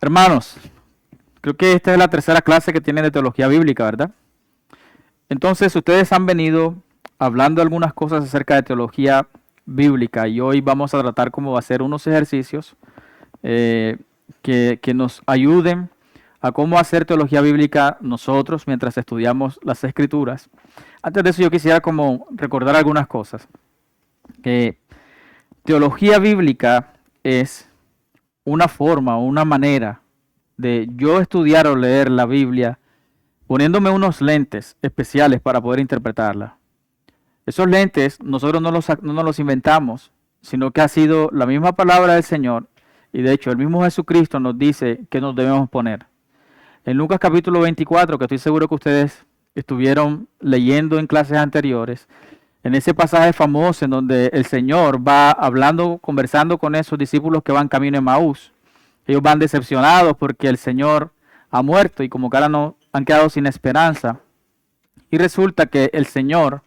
Hermanos, creo que esta es la tercera clase que tienen de teología bíblica, ¿verdad? Entonces, ustedes han venido hablando algunas cosas acerca de teología bíblica y hoy vamos a tratar cómo hacer unos ejercicios eh, que nos ayuden a cómo hacer teología bíblica nosotros mientras estudiamos las escrituras. Antes de eso, yo quisiera como recordar algunas cosas. Que teología bíblica es una forma, una manera de yo estudiar o leer la Biblia poniéndome unos lentes especiales para poder interpretarla. Esos lentes nosotros no nos los inventamos, sino que ha sido la misma palabra del Señor y de hecho el mismo Jesucristo nos dice que nos debemos poner. En Lucas capítulo 24, que estoy seguro que ustedes estuvieron leyendo en clases anteriores, en ese pasaje famoso en donde el Señor va hablando, conversando con esos discípulos que van camino a Emaús. Ellos van decepcionados porque el Señor ha muerto y como que ahora no han quedado sin esperanza. Y resulta que el Señor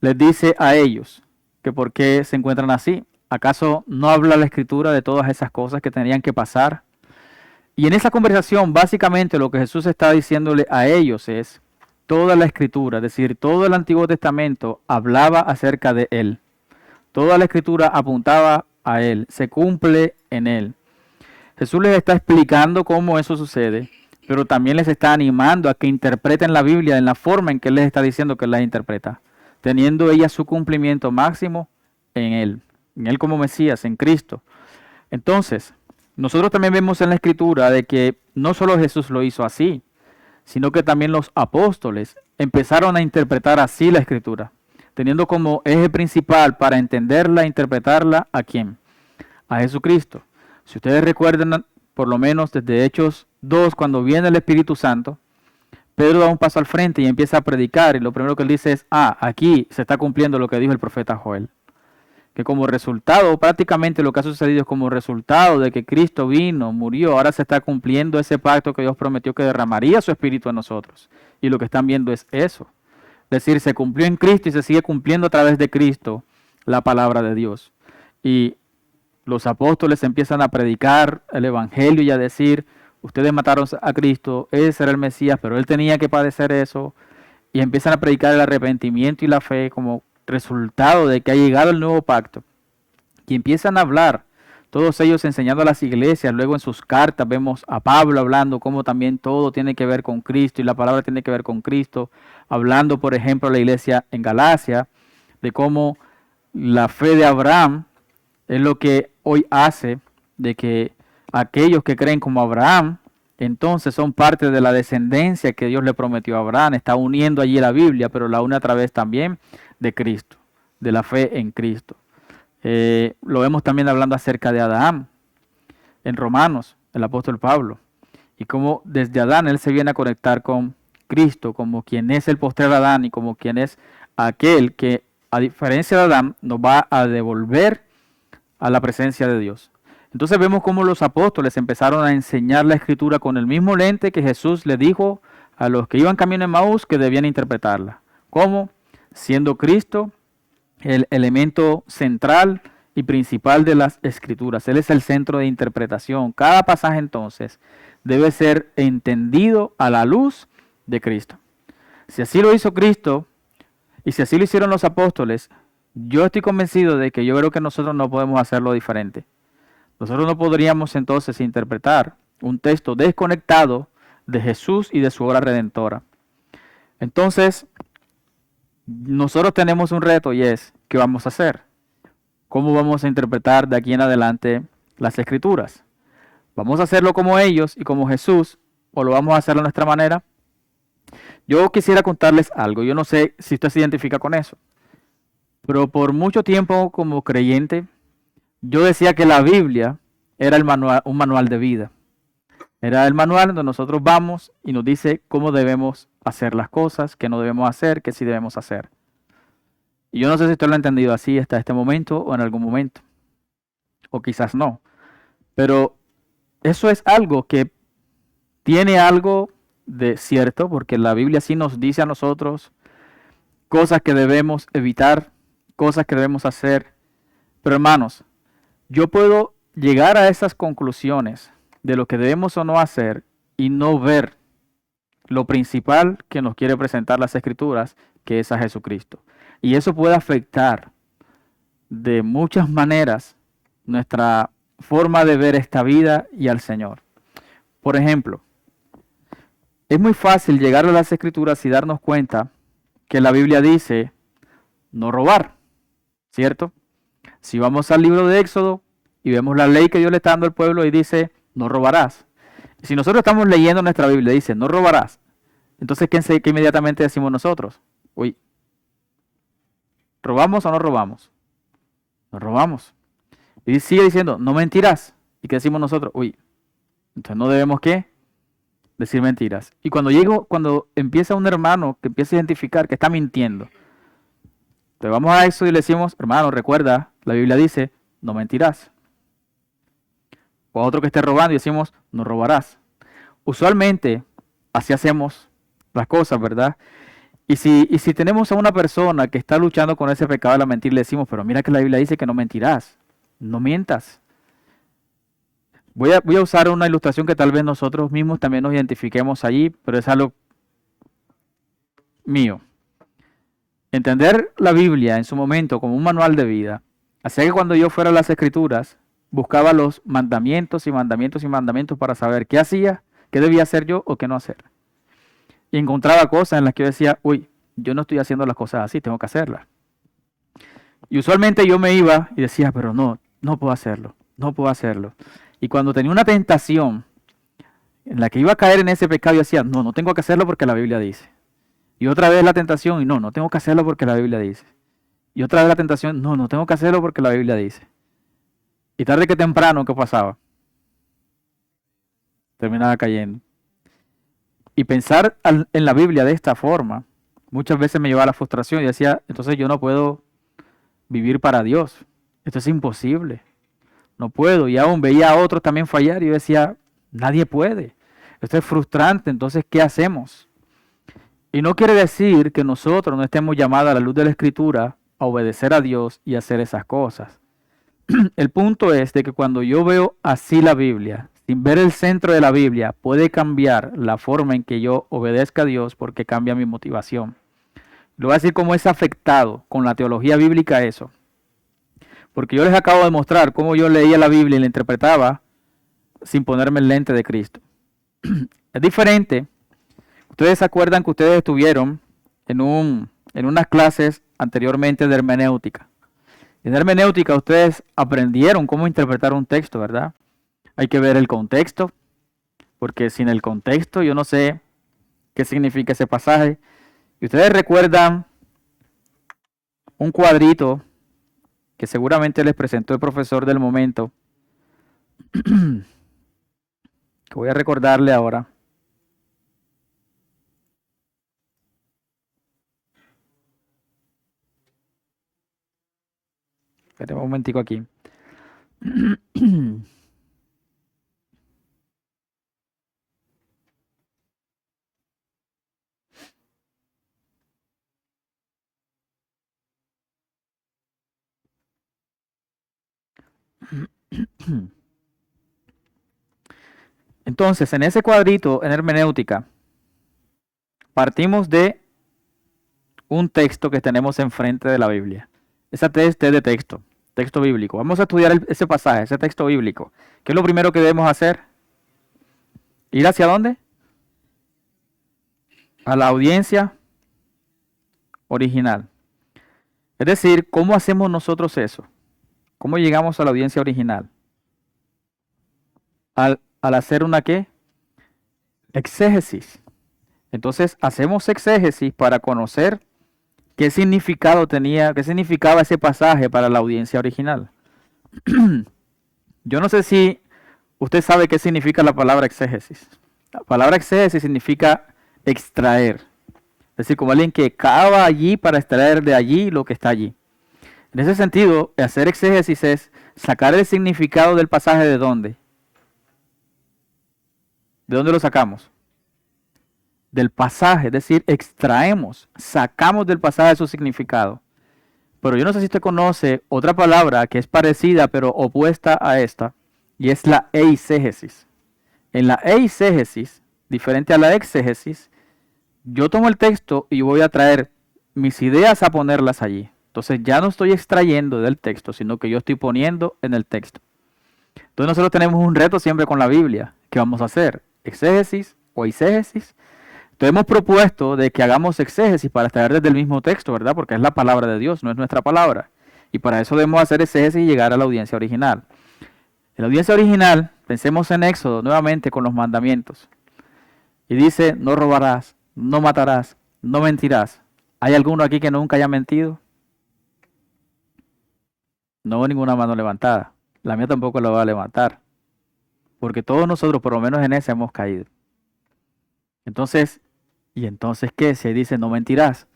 les dice a ellos que por qué se encuentran así. ¿Acaso no habla la Escritura de todas esas cosas que tenían que pasar? Y en esa conversación, básicamente lo que Jesús está diciéndole a ellos es, toda la Escritura, es decir, todo el Antiguo Testamento hablaba acerca de Él. Toda la Escritura apuntaba a Él, se cumple en Él. Jesús les está explicando cómo eso sucede, pero también les está animando a que interpreten la Biblia en la forma en que Él les está diciendo que la interpreta, teniendo ella su cumplimiento máximo en Él como Mesías, en Cristo. Entonces, nosotros también vemos en la Escritura de que no solo Jesús lo hizo así, sino que también los apóstoles empezaron a interpretar así la Escritura, teniendo como eje principal para entenderla e interpretarla ¿a quién? A Jesucristo. Si ustedes recuerdan, por lo menos desde Hechos 2, cuando viene el Espíritu Santo, Pedro da un paso al frente y empieza a predicar y lo primero que él dice es, aquí se está cumpliendo lo que dijo el profeta Joel. Que como resultado, prácticamente lo que ha sucedido es como resultado de que Cristo vino, murió, ahora se está cumpliendo ese pacto que Dios prometió que derramaría su Espíritu en nosotros. Y lo que están viendo es eso. Es decir, se cumplió en Cristo y se sigue cumpliendo a través de Cristo la palabra de Dios. Y los apóstoles empiezan a predicar el Evangelio y a decir, ustedes mataron a Cristo, ese era el Mesías, pero él tenía que padecer eso. Y empiezan a predicar el arrepentimiento y la fe como resultado de que ha llegado el nuevo pacto. Y empiezan a hablar, todos ellos enseñando a las iglesias, luego en sus cartas vemos a Pablo hablando cómo también todo tiene que ver con Cristo y la palabra tiene que ver con Cristo, hablando por ejemplo a la iglesia en Galacia, de cómo la fe de Abraham es lo que hoy hace de que aquellos que creen como Abraham, entonces son parte de la descendencia que Dios le prometió a Abraham. Está uniendo allí la Biblia, pero la une a través también de Cristo, de la fe en Cristo. Lo vemos también hablando acerca de Adán, en Romanos, el apóstol Pablo, y cómo desde Adán él se viene a conectar con Cristo, como quien es el postrer Adán y como quien es aquel que, a diferencia de Adán, nos va a devolver a la presencia de Dios. Entonces vemos cómo los apóstoles empezaron a enseñar la Escritura con el mismo lente que Jesús le dijo a los que iban camino en Emaús que debían interpretarla. ¿Cómo? Siendo Cristo el elemento central y principal de las Escrituras. Él es el centro de interpretación. Cada pasaje entonces debe ser entendido a la luz de Cristo. Si así lo hizo Cristo y si así lo hicieron los apóstoles, yo estoy convencido de que yo creo que nosotros no podemos hacerlo diferente. Nosotros no podríamos entonces interpretar un texto desconectado de Jesús y de su obra redentora. Entonces, nosotros tenemos un reto y es, ¿qué vamos a hacer? ¿Cómo vamos a interpretar de aquí en adelante las Escrituras? ¿Vamos a hacerlo como ellos y como Jesús o lo vamos a hacer a nuestra manera? Yo quisiera contarles algo, yo no sé si usted se identifica con eso, pero por mucho tiempo como creyente, yo decía que la Biblia era un manual de vida. Era el manual donde nosotros vamos y nos dice cómo debemos hacer las cosas, qué no debemos hacer, qué sí debemos hacer. Y yo no sé si usted lo ha entendido así hasta este momento o en algún momento, o quizás no. Pero eso es algo que tiene algo de cierto, porque la Biblia sí nos dice a nosotros cosas que debemos evitar, cosas que debemos hacer. Pero hermanos, yo puedo llegar a esas conclusiones de lo que debemos o no hacer y no ver lo principal que nos quiere presentar las Escrituras, que es a Jesucristo. Y eso puede afectar de muchas maneras nuestra forma de ver esta vida y al Señor. Por ejemplo, es muy fácil llegar a las Escrituras y darnos cuenta que la Biblia dice no robar, ¿cierto? Si vamos al libro de Éxodo y vemos la ley que Dios le está dando al pueblo y dice no robarás. Si nosotros estamos leyendo nuestra Biblia y dice no robarás, entonces ¿qué inmediatamente decimos nosotros? Uy, ¿robamos o no robamos? No robamos. Y sigue diciendo no mentirás. ¿Y qué decimos nosotros? Uy, entonces no debemos ¿qué? Decir mentiras. Y cuando empieza un hermano que empieza a identificar que está mintiendo, entonces vamos a eso y le decimos, hermano, recuerda, la Biblia dice, no mentirás. O a otro que esté robando y decimos, no robarás. Usualmente, así hacemos las cosas, ¿verdad? Y si tenemos a una persona que está luchando con ese pecado de la mentira, le decimos, pero mira que la Biblia dice que no mentirás, no mientas. Voy a usar una ilustración que tal vez nosotros mismos también nos identifiquemos allí, pero es algo mío. Entender la Biblia en su momento como un manual de vida hacía que cuando yo fuera a las Escrituras buscaba los mandamientos y mandamientos y mandamientos para saber qué hacía, qué debía hacer yo o qué no hacer. Y encontraba cosas en las que yo decía, uy, yo no estoy haciendo las cosas así, tengo que hacerlas. Y usualmente yo me iba y decía, pero no puedo hacerlo, no puedo hacerlo. Y cuando tenía una tentación en la que iba a caer en ese pecado, yo decía, no tengo que hacerlo porque la Biblia dice. Y otra vez la tentación, y no tengo que hacerlo porque la Biblia dice. Y otra vez la tentación, no tengo que hacerlo porque la Biblia dice. Y tarde que temprano, ¿qué pasaba? Terminaba cayendo. Y pensar en la Biblia de esta forma, muchas veces me llevaba a la frustración y decía, entonces yo no puedo vivir para Dios. Esto es imposible. No puedo. Y aún veía a otros también fallar y yo decía, nadie puede. Esto es frustrante, entonces, ¿qué hacemos? Y no quiere decir que nosotros no estemos llamados a la luz de la Escritura a obedecer a Dios y hacer esas cosas. El punto es de que cuando yo veo así la Biblia, sin ver el centro de la Biblia, puede cambiar la forma en que yo obedezca a Dios porque cambia mi motivación. Le voy a decir cómo es afectado con la teología bíblica eso. Porque yo les acabo de mostrar cómo yo leía la Biblia y la interpretaba sin ponerme el lente de Cristo. Es diferente. Ustedes se acuerdan que ustedes estuvieron en unas clases anteriormente de hermenéutica. En hermenéutica ustedes aprendieron cómo interpretar un texto, ¿verdad? Hay que ver el contexto, porque sin el contexto yo no sé qué significa ese pasaje. Y ustedes recuerdan un cuadrito que seguramente les presentó el profesor del momento, que voy a recordarle ahora. Espera un momentico aquí. Entonces, en ese cuadrito, en hermenéutica, partimos de un texto que tenemos enfrente de la Biblia. Ese texto es de texto bíblico. Vamos a estudiar ese pasaje, ese texto bíblico. ¿Qué es lo primero que debemos hacer? ¿Ir hacia dónde? A la audiencia original. Es decir, ¿cómo hacemos nosotros eso? ¿Cómo llegamos a la audiencia original? Al hacer una ¿qué? Exégesis. Entonces, hacemos exégesis para conocer qué significado tenía, qué significaba ese pasaje para la audiencia original. Yo no sé si usted sabe qué significa la palabra exégesis. La palabra exégesis significa extraer. Es decir, como alguien que cava allí para extraer de allí lo que está allí. En ese sentido, hacer exégesis es sacar el significado del pasaje ¿de dónde? ¿De dónde lo sacamos? Del pasaje, es decir, extraemos, sacamos del pasaje su significado. Pero yo no sé si usted conoce otra palabra que es parecida pero opuesta a esta, y es la eisegesis. En la eisegesis, diferente a la exégesis, yo tomo el texto y voy a traer mis ideas a ponerlas allí. Entonces ya no estoy extrayendo del texto, sino que yo estoy poniendo en el texto. Entonces nosotros tenemos un reto siempre con la Biblia. ¿Qué vamos a hacer? ¿Exégesis o eisegesis? Entonces hemos propuesto de que hagamos exégesis para extraer desde el mismo texto, ¿verdad? Porque es la palabra de Dios, no es nuestra palabra. Y para eso debemos hacer exégesis y llegar a la audiencia original. En la audiencia original, pensemos en Éxodo nuevamente con los mandamientos. Y dice, no robarás, no matarás, no mentirás. ¿Hay alguno aquí que nunca haya mentido? No veo ninguna mano levantada. La mía tampoco la va a levantar. Porque todos nosotros, por lo menos en esa, hemos caído. Entonces, ¿y entonces qué? Si ahí dice no mentirás.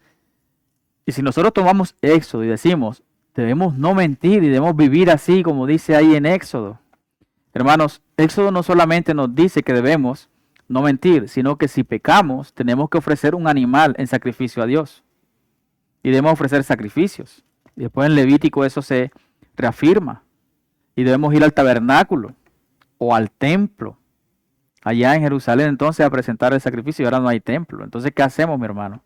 Y si nosotros tomamos Éxodo y decimos, debemos no mentir y debemos vivir así como dice ahí en Éxodo. Hermanos, Éxodo no solamente nos dice que debemos no mentir, sino que si pecamos, tenemos que ofrecer un animal en sacrificio a Dios. Y debemos ofrecer sacrificios. Y después en Levítico eso se reafirma. Y debemos ir al tabernáculo o al templo. Allá en Jerusalén entonces a presentar el sacrificio y ahora no hay templo. Entonces, ¿qué hacemos, mi hermano?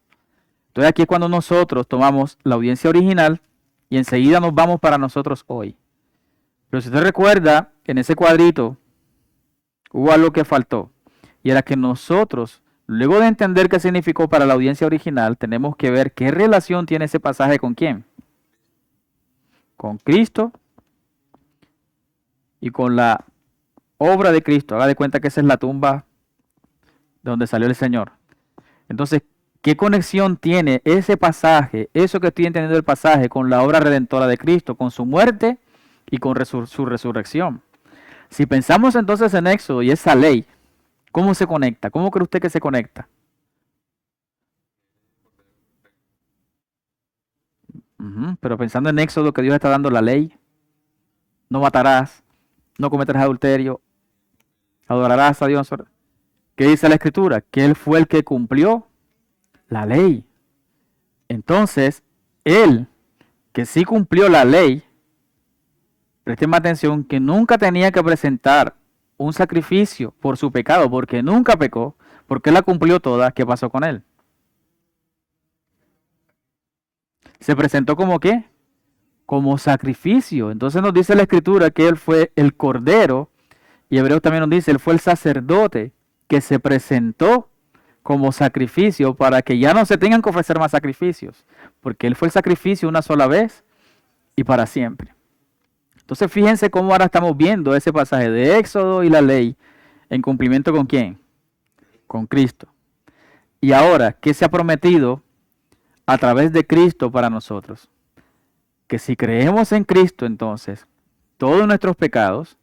Entonces aquí es cuando nosotros tomamos la audiencia original y enseguida nos vamos para nosotros hoy. Pero si usted recuerda, en ese cuadrito hubo algo que faltó. Y era que nosotros, luego de entender qué significó para la audiencia original, tenemos que ver qué relación tiene ese pasaje con quién. Con Cristo y con la obra de Cristo. Haga de cuenta que esa es la tumba de donde salió el Señor. Entonces, ¿qué conexión tiene ese pasaje, eso que estoy entendiendo del pasaje, con la obra redentora de Cristo, con su muerte y con su resurrección? Si pensamos entonces en Éxodo y esa ley, ¿cómo se conecta? ¿Cómo cree usted que se conecta? Pero pensando en Éxodo que Dios está dando la ley, no matarás, no cometerás adulterio, adorarás a Dios. ¿Qué dice la Escritura? Que Él fue el que cumplió la ley. Entonces, Él, que sí cumplió la ley, presten atención, que nunca tenía que presentar un sacrificio por su pecado, porque nunca pecó, porque Él la cumplió toda. ¿Qué pasó con Él? Se presentó como ¿qué? Como sacrificio. Entonces nos dice la Escritura que Él fue el Cordero, y Hebreos también nos dice, Él fue el sacerdote que se presentó como sacrificio para que ya no se tengan que ofrecer más sacrificios, porque Él fue el sacrificio una sola vez y para siempre. Entonces fíjense cómo ahora estamos viendo ese pasaje de Éxodo y la ley en cumplimiento con ¿quién? Con Cristo. Y ahora, ¿qué se ha prometido a través de Cristo para nosotros? Que si creemos en Cristo, entonces, todos nuestros pecados,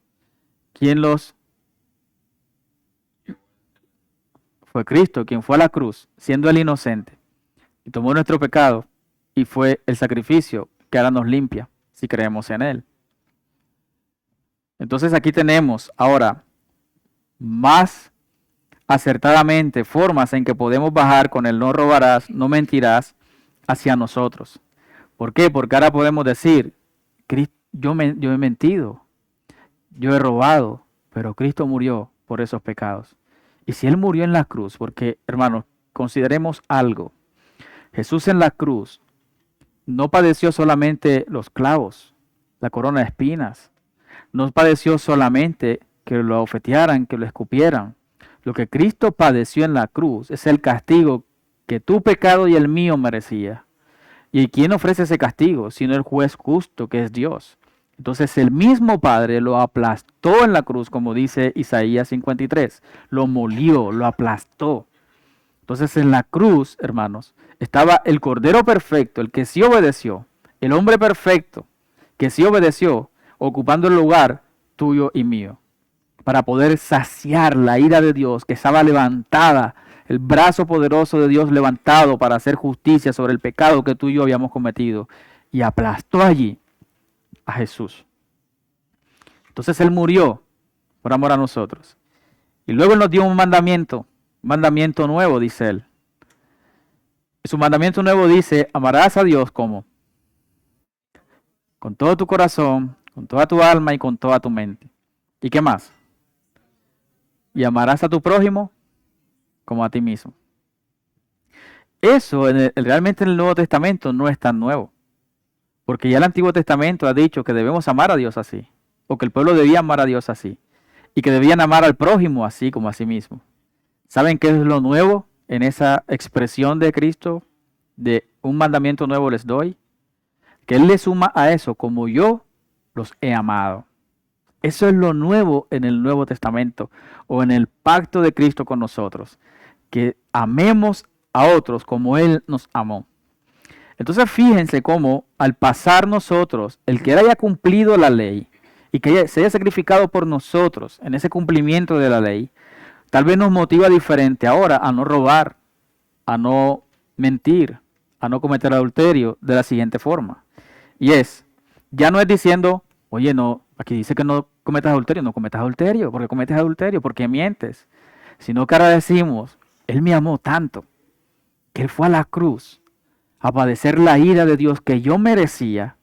¿quién los? Fue Cristo quien fue a la cruz, siendo el inocente, y tomó nuestro pecado, y fue el sacrificio que ahora nos limpia, si creemos en Él. Entonces aquí tenemos ahora más acertadamente formas en que podemos bajar con el no robarás, no mentirás hacia nosotros. ¿Por qué? Porque ahora podemos decir, yo he mentido, yo he robado, pero Cristo murió por esos pecados. Y si Él murió en la cruz, porque hermanos, consideremos algo, Jesús en la cruz no padeció solamente los clavos, la corona de espinas, no padeció solamente que lo abofetearan, que lo escupieran. Lo que Cristo padeció en la cruz es el castigo que tu pecado y el mío merecía. ¿Y quién ofrece ese castigo? Sino el juez justo, que es Dios. Entonces el mismo Padre lo aplastó en la cruz, como dice Isaías 53. Lo molió, lo aplastó. Entonces en la cruz, hermanos, estaba el Cordero perfecto, el que sí obedeció, el hombre perfecto, que sí obedeció, ocupando el lugar tuyo y mío, para poder saciar la ira de Dios que estaba levantada, el brazo poderoso de Dios levantado para hacer justicia sobre el pecado que tú y yo habíamos cometido, y aplastó allí a Jesús. Entonces Él murió por amor a nosotros. Y luego Él nos dio un mandamiento nuevo, dice Él. Y su mandamiento nuevo dice, amarás a Dios como con todo tu corazón, con toda tu alma y con toda tu mente. ¿Y qué más? y amarás a tu prójimo como a ti mismo. Eso realmente en el Nuevo Testamento no es tan nuevo, porque ya el Antiguo Testamento ha dicho que debemos amar a Dios así, o que el pueblo debía amar a Dios así, y que debían amar al prójimo así como a sí mismo. ¿Saben qué es lo nuevo en esa expresión de Cristo? De un mandamiento nuevo les doy, que Él le suma a eso, como yo los he amado. Eso es lo nuevo en el Nuevo Testamento o en el pacto de Cristo con nosotros, que amemos a otros como Él nos amó. Entonces fíjense cómo al pasar nosotros, el que Él haya cumplido la ley y que se haya sacrificado por nosotros en ese cumplimiento de la ley, tal vez nos motiva diferente ahora a no robar, a no mentir, a no cometer adulterio de la siguiente forma. Y ya no es diciendo, oye, no, aquí dice que no cometas adulterio, no cometas adulterio, porque cometes adulterio, porque mientes. Sino que ahora decimos, Él me amó tanto, que Él fue a la cruz a padecer la ira de Dios que yo merecía.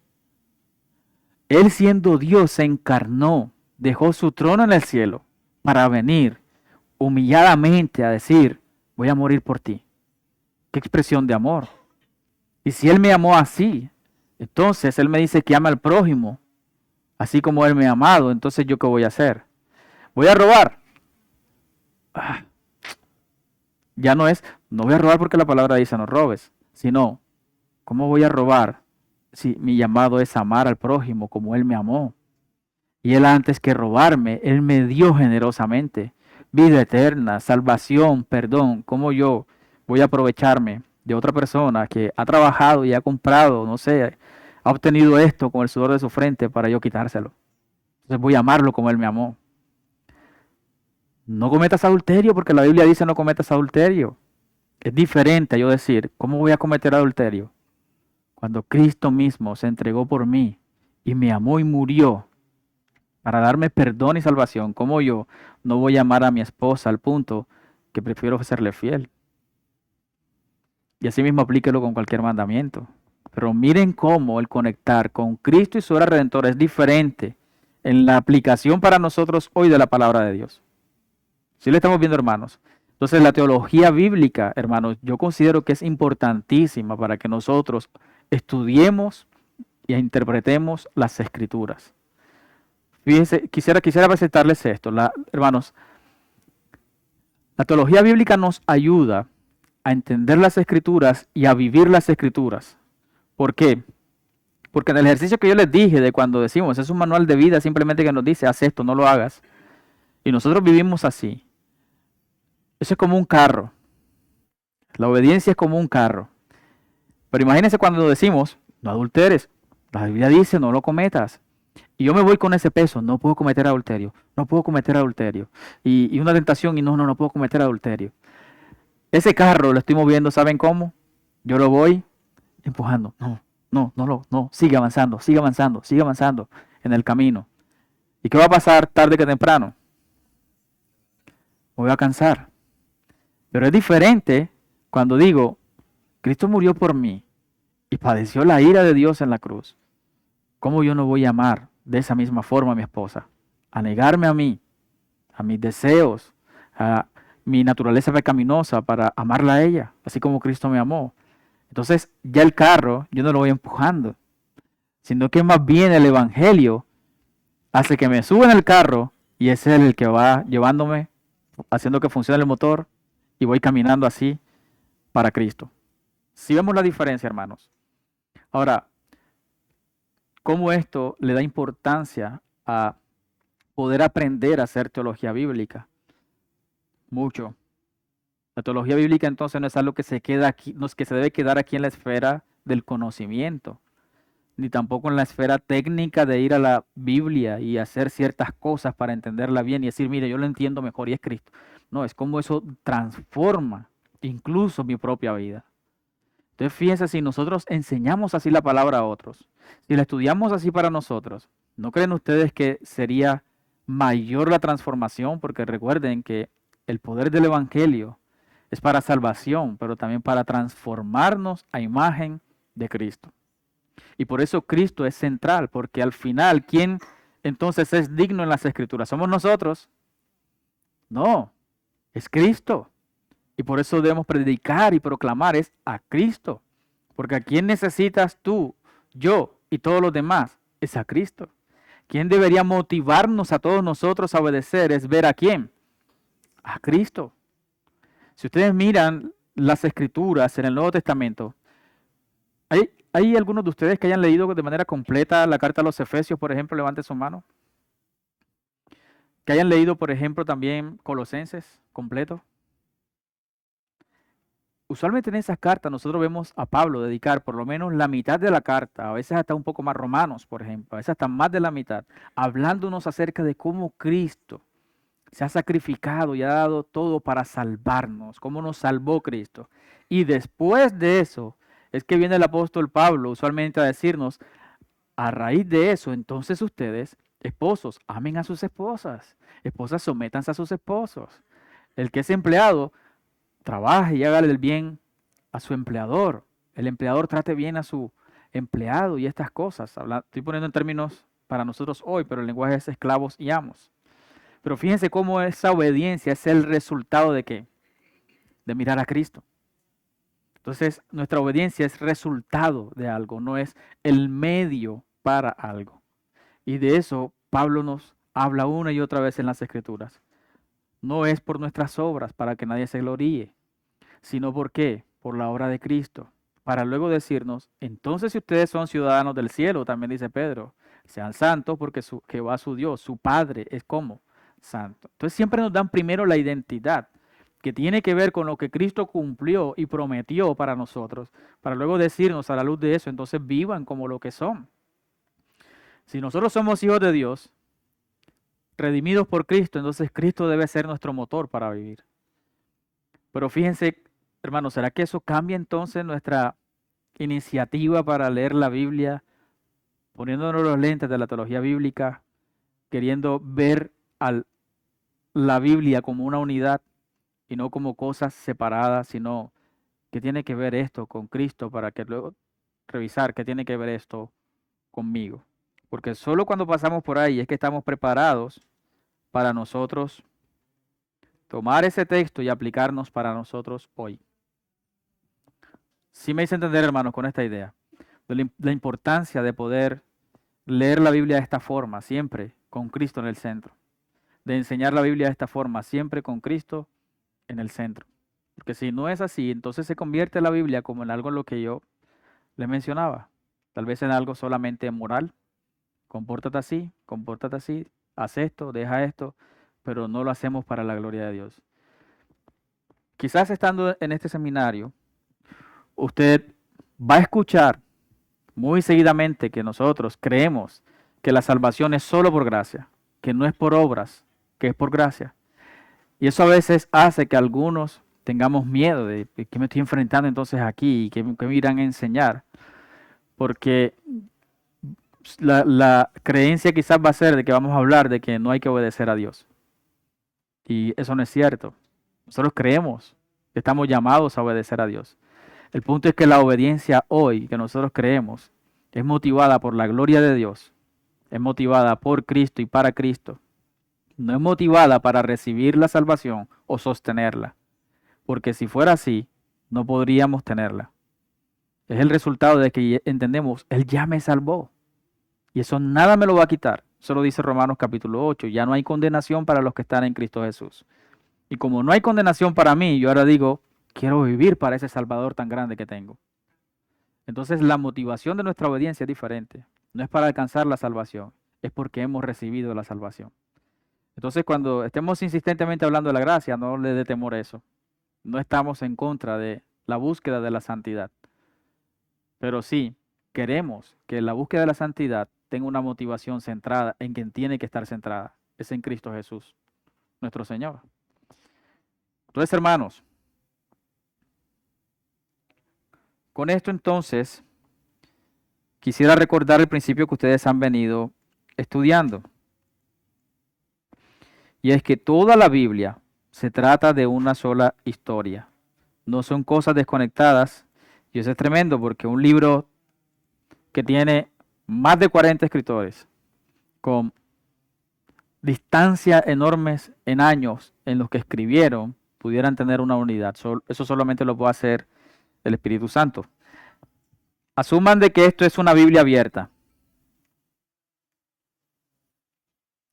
Él siendo Dios se encarnó, dejó su trono en el cielo para venir humilladamente a decir, voy a morir por ti. Qué expresión de amor. Y si Él me amó así, entonces Él me dice que ama al prójimo, así como Él me ha amado, entonces ¿yo qué voy a hacer? ¿Voy a robar? Ya no voy a robar porque la palabra dice no robes, sino, ¿cómo voy a robar si mi llamado es amar al prójimo como Él me amó? Y Él antes que robarme, Él me dio generosamente vida eterna, salvación, perdón. ¿Cómo yo voy a aprovecharme de otra persona que ha trabajado y ha comprado, no sé, ha obtenido esto con el sudor de su frente para yo quitárselo? Entonces voy a amarlo como Él me amó. No cometas adulterio porque la Biblia dice no cometas adulterio. Es diferente a yo decir, ¿cómo voy a cometer adulterio? Cuando Cristo mismo se entregó por mí y me amó y murió para darme perdón y salvación, ¿cómo yo no voy a amar a mi esposa al punto que prefiero serle fiel? Y así mismo aplíquelo con cualquier mandamiento. Pero miren cómo el conectar con Cristo y su obra redentora es diferente en la aplicación para nosotros hoy de la palabra de Dios. ¿Sí lo estamos viendo, hermanos? Entonces la teología bíblica, hermanos, yo considero que es importantísima para que nosotros estudiemos e interpretemos las Escrituras. Fíjense, quisiera presentarles esto, hermanos. La teología bíblica nos ayuda a entender las Escrituras y a vivir las Escrituras. ¿Por qué? Porque en el ejercicio que yo les dije de cuando decimos, es un manual de vida simplemente que nos dice, haz esto, no lo hagas. Y nosotros vivimos así. Eso es como un carro. La obediencia es como un carro. Pero imagínense cuando decimos, no adulteres. La Biblia dice, no lo cometas. Y yo me voy con ese peso, no puedo cometer adulterio, no puedo cometer adulterio. Y una tentación y no puedo cometer adulterio. Ese carro lo estoy moviendo, ¿saben cómo? Yo lo voy empujando. No, sigue avanzando en el camino. ¿Y qué va a pasar tarde que temprano? Me voy a cansar. Pero es diferente cuando digo, Cristo murió por mí y padeció la ira de Dios en la cruz. ¿Cómo yo no voy a amar de esa misma forma a mi esposa? A negarme a mí, a mis deseos, a mi naturaleza pecaminosa para amarla a ella, así como Cristo me amó. Entonces ya el carro yo no lo voy empujando, sino que más bien el Evangelio hace que me suba en el carro y ese es el que va llevándome, haciendo que funcione el motor y voy caminando así para Cristo. Si vemos la diferencia, hermanos. Ahora, ¿cómo esto le da importancia a poder aprender a hacer teología bíblica? Mucho. La teología bíblica entonces no es algo que se queda aquí, no es que se debe quedar aquí en la esfera del conocimiento, ni tampoco en la esfera técnica de ir a la Biblia y hacer ciertas cosas para entenderla bien y decir, mire, yo lo entiendo mejor y es Cristo. No, es como eso transforma incluso mi propia vida. Entonces fíjense, si nosotros enseñamos así la palabra a otros, si la estudiamos así para nosotros, ¿no creen ustedes que sería mayor la transformación? Porque recuerden que el poder del Evangelio es para salvación, pero también para transformarnos a imagen de Cristo. Y por eso Cristo es central, porque al final, ¿quién entonces es digno en las Escrituras? ¿Somos nosotros? No, es Cristo. Y por eso debemos predicar y proclamar es a Cristo. Porque a quién necesitas tú, yo y todos los demás es a Cristo. ¿Quién debería motivarnos a todos nosotros a obedecer? Es ver a quién. A Cristo. Si ustedes miran las escrituras en el Nuevo Testamento, ¿hay algunos de ustedes que hayan leído de manera completa la carta a los Efesios, por ejemplo? Levante su mano. Que hayan leído, por ejemplo, también Colosenses completo. Usualmente en esas cartas nosotros vemos a Pablo dedicar por lo menos la mitad de la carta, a veces hasta un poco más Romanos, por ejemplo, a veces hasta más de la mitad, hablándonos acerca de cómo Cristo se ha sacrificado y ha dado todo para salvarnos, cómo nos salvó Cristo. Y después de eso es que viene el apóstol Pablo usualmente a decirnos, a raíz de eso, entonces ustedes, esposos, amen a sus esposas, esposas, sométanse a sus esposos. El que es empleado, trabaje y hágale el bien a su empleador. El empleador trate bien a su empleado y estas cosas. Estoy poniendo en términos para nosotros hoy, pero el lenguaje es esclavos y amos. Pero fíjense cómo esa obediencia es el resultado de ¿qué? De mirar a Cristo. Entonces, nuestra obediencia es resultado de algo, no es el medio para algo. Y de eso Pablo nos habla una y otra vez en las Escrituras. No es por nuestras obras para que nadie se gloríe, sino ¿por qué? Por la obra de Cristo. Para luego decirnos, entonces si ustedes son ciudadanos del cielo, también dice Pedro, sean santos porque Jehová su Dios, su Padre, es como santo. Entonces siempre nos dan primero la identidad, que tiene que ver con lo que Cristo cumplió y prometió para nosotros, para luego decirnos a la luz de eso, entonces vivan como lo que son. Si nosotros somos hijos de Dios, redimidos por Cristo, entonces Cristo debe ser nuestro motor para vivir. Pero fíjense, hermanos, ¿será que eso cambia entonces nuestra iniciativa para leer la Biblia, poniéndonos los lentes de la teología bíblica, queriendo ver la Biblia como una unidad y no como cosas separadas, sino que tiene que ver esto con Cristo para que luego revisar qué tiene que ver esto conmigo? Porque solo cuando pasamos por ahí es que estamos preparados para nosotros tomar ese texto y aplicarnos para nosotros hoy. Sí me hice entender, hermanos, con esta idea, de la importancia de poder leer la Biblia de esta forma, siempre con Cristo en el centro. De enseñar la Biblia de esta forma, siempre con Cristo en el centro. Porque si no es así, entonces se convierte la Biblia como en algo en lo que yo les mencionaba. Tal vez en algo solamente moral. Compórtate así, haz esto, deja esto, pero no lo hacemos para la gloria de Dios. Quizás estando en este seminario, usted va a escuchar muy seguidamente que nosotros creemos que la salvación es solo por gracia, que no es por obras, que es por gracia. Y eso a veces hace que algunos tengamos miedo de qué me estoy enfrentando entonces aquí y qué me irán a enseñar. Porque la creencia quizás va a ser de que vamos a hablar de que no hay que obedecer a Dios. Y eso no es cierto. Nosotros creemos que estamos llamados a obedecer a Dios. El punto es que la obediencia hoy que nosotros creemos es motivada por la gloria de Dios, es motivada por Cristo y para Cristo. No es motivada para recibir la salvación o sostenerla, porque si fuera así, no podríamos tenerla. Es el resultado de que entendemos, Él ya me salvó y eso nada me lo va a quitar. Eso lo dice Romanos capítulo 8, ya no hay condenación para los que están en Cristo Jesús. Y como no hay condenación para mí, yo ahora digo, quiero vivir para ese Salvador tan grande que tengo. Entonces la motivación de nuestra obediencia es diferente. No es para alcanzar la salvación, es porque hemos recibido la salvación. Entonces cuando estemos insistentemente hablando de la gracia, no le dé temor a eso. No estamos en contra de la búsqueda de la santidad. Pero sí queremos que la búsqueda de la santidad tenga una motivación centrada en quien tiene que estar centrada. Es en Cristo Jesús, nuestro Señor. Entonces, hermanos, con esto entonces, quisiera recordar el principio que ustedes han venido estudiando. Y es que toda la Biblia se trata de una sola historia. No son cosas desconectadas. Y eso es tremendo porque un libro que tiene más de 40 escritores, con distancias enormes en años en los que escribieron pudieran tener una unidad. Eso solamente lo puede hacer el Espíritu Santo. Asuman de que esto es una Biblia abierta.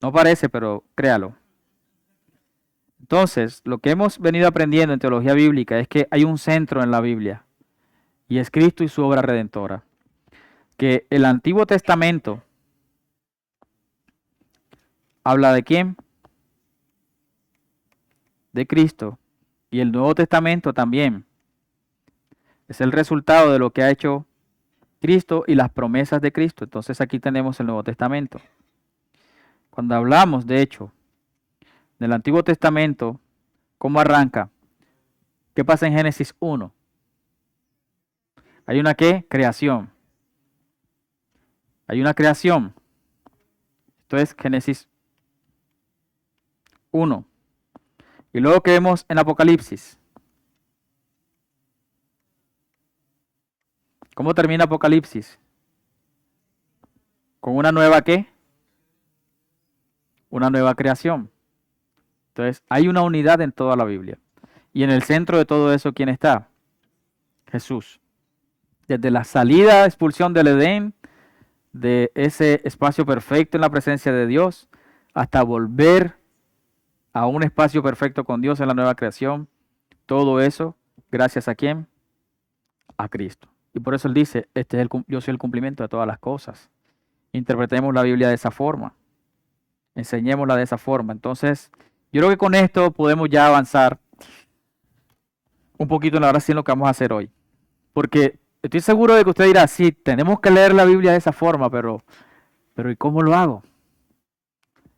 No parece, pero créalo. Entonces, lo que hemos venido aprendiendo en teología bíblica es que hay un centro en la Biblia, y es Cristo y su obra redentora. Que el Antiguo Testamento habla de quién? De Cristo. Y el Nuevo Testamento también. Es el resultado de lo que ha hecho Cristo y las promesas de Cristo. Entonces aquí tenemos el Nuevo Testamento. Cuando hablamos, de hecho, del Antiguo Testamento, ¿cómo arranca? ¿Qué pasa en Génesis 1? Hay una ¿qué? Creación. Hay una creación. Esto es Génesis 1. Y luego que vemos en Apocalipsis. ¿Cómo termina Apocalipsis? Con una nueva ¿qué? Una nueva creación. Entonces, hay una unidad en toda la Biblia. Y en el centro de todo eso, ¿quién está? Jesús. Desde la salida, expulsión del Edén, de ese espacio perfecto en la presencia de Dios, hasta volver a un espacio perfecto con Dios en la nueva creación. Todo eso, gracias a quién? A Cristo. Y por eso Él dice, yo soy el cumplimiento de todas las cosas. Interpretemos la Biblia de esa forma. Enseñémosla de esa forma. Entonces, yo creo que con esto podemos ya avanzar un poquito en la oración lo que vamos a hacer hoy. Porque estoy seguro de que usted dirá, sí, tenemos que leer la Biblia de esa forma, pero ¿y cómo lo hago?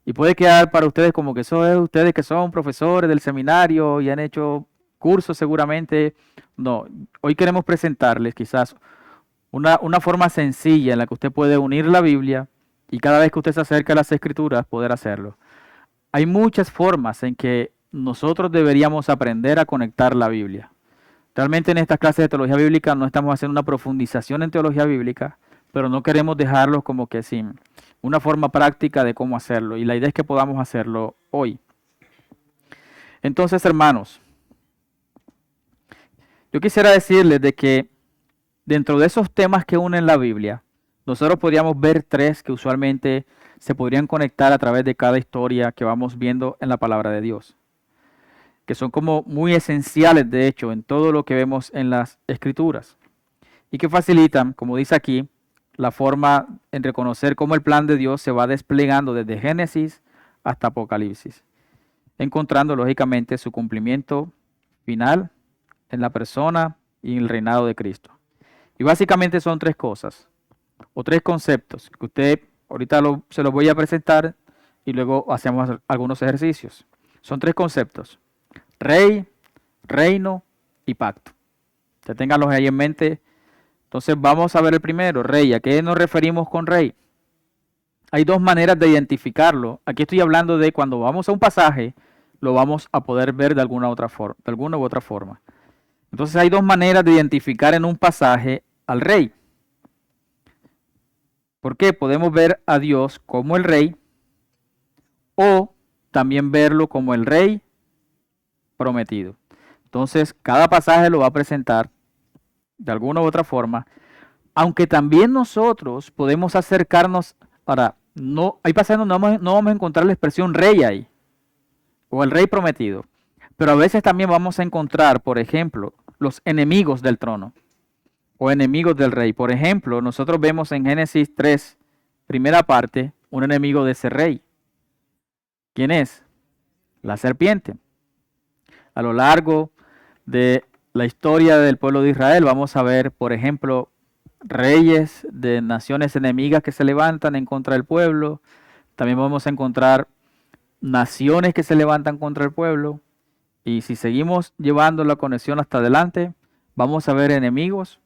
Y puede quedar para ustedes como que ustedes que son profesores del seminario y han hecho cursos seguramente. No, hoy queremos presentarles quizás una forma sencilla en la que usted puede unir la Biblia y cada vez que usted se acerca a las Escrituras poder hacerlo. Hay muchas formas en que nosotros deberíamos aprender a conectar la Biblia. Realmente en estas clases de teología bíblica no estamos haciendo una profundización en teología bíblica, pero no queremos dejarlos como que sin una forma práctica de cómo hacerlo. Y la idea es que podamos hacerlo hoy. Entonces, hermanos, yo quisiera decirles de que dentro de esos temas que unen la Biblia, nosotros podríamos ver tres que usualmente se podrían conectar a través de cada historia que vamos viendo en la palabra de Dios, que son como muy esenciales, de hecho, en todo lo que vemos en las Escrituras, y que facilitan, como dice aquí, la forma en reconocer cómo el plan de Dios se va desplegando desde Génesis hasta Apocalipsis, encontrando lógicamente su cumplimiento final en la persona y en el reinado de Cristo. Y básicamente son tres cosas, o tres conceptos, que usted ahorita se los voy a presentar y luego hacemos algunos ejercicios. Son tres conceptos: rey, reino y pacto. Que ténganlos ahí en mente. Entonces vamos a ver el primero, rey. ¿A qué nos referimos con rey? Hay dos maneras de identificarlo. Aquí estoy hablando de cuando vamos a un pasaje, lo vamos a poder ver de alguna u otra forma. Entonces hay dos maneras de identificar en un pasaje al rey. ¿Por qué? Podemos ver a Dios como el rey o también verlo como el rey prometido. Entonces, cada pasaje lo va a presentar de alguna u otra forma, aunque también nosotros podemos acercarnos. Ahora, hay pasajes donde no vamos a encontrar la expresión rey ahí, o el rey prometido, pero a veces también vamos a encontrar, por ejemplo, los enemigos del trono, o enemigos del rey. Por ejemplo, nosotros vemos en Génesis 3, primera parte, un enemigo de ese rey. ¿Quién es? La serpiente. A lo largo de la historia del pueblo de Israel vamos a ver, por ejemplo, reyes de naciones enemigas que se levantan en contra del pueblo. También vamos a encontrar naciones que se levantan contra el pueblo. Y si seguimos llevando la conexión hasta adelante, vamos a ver enemigos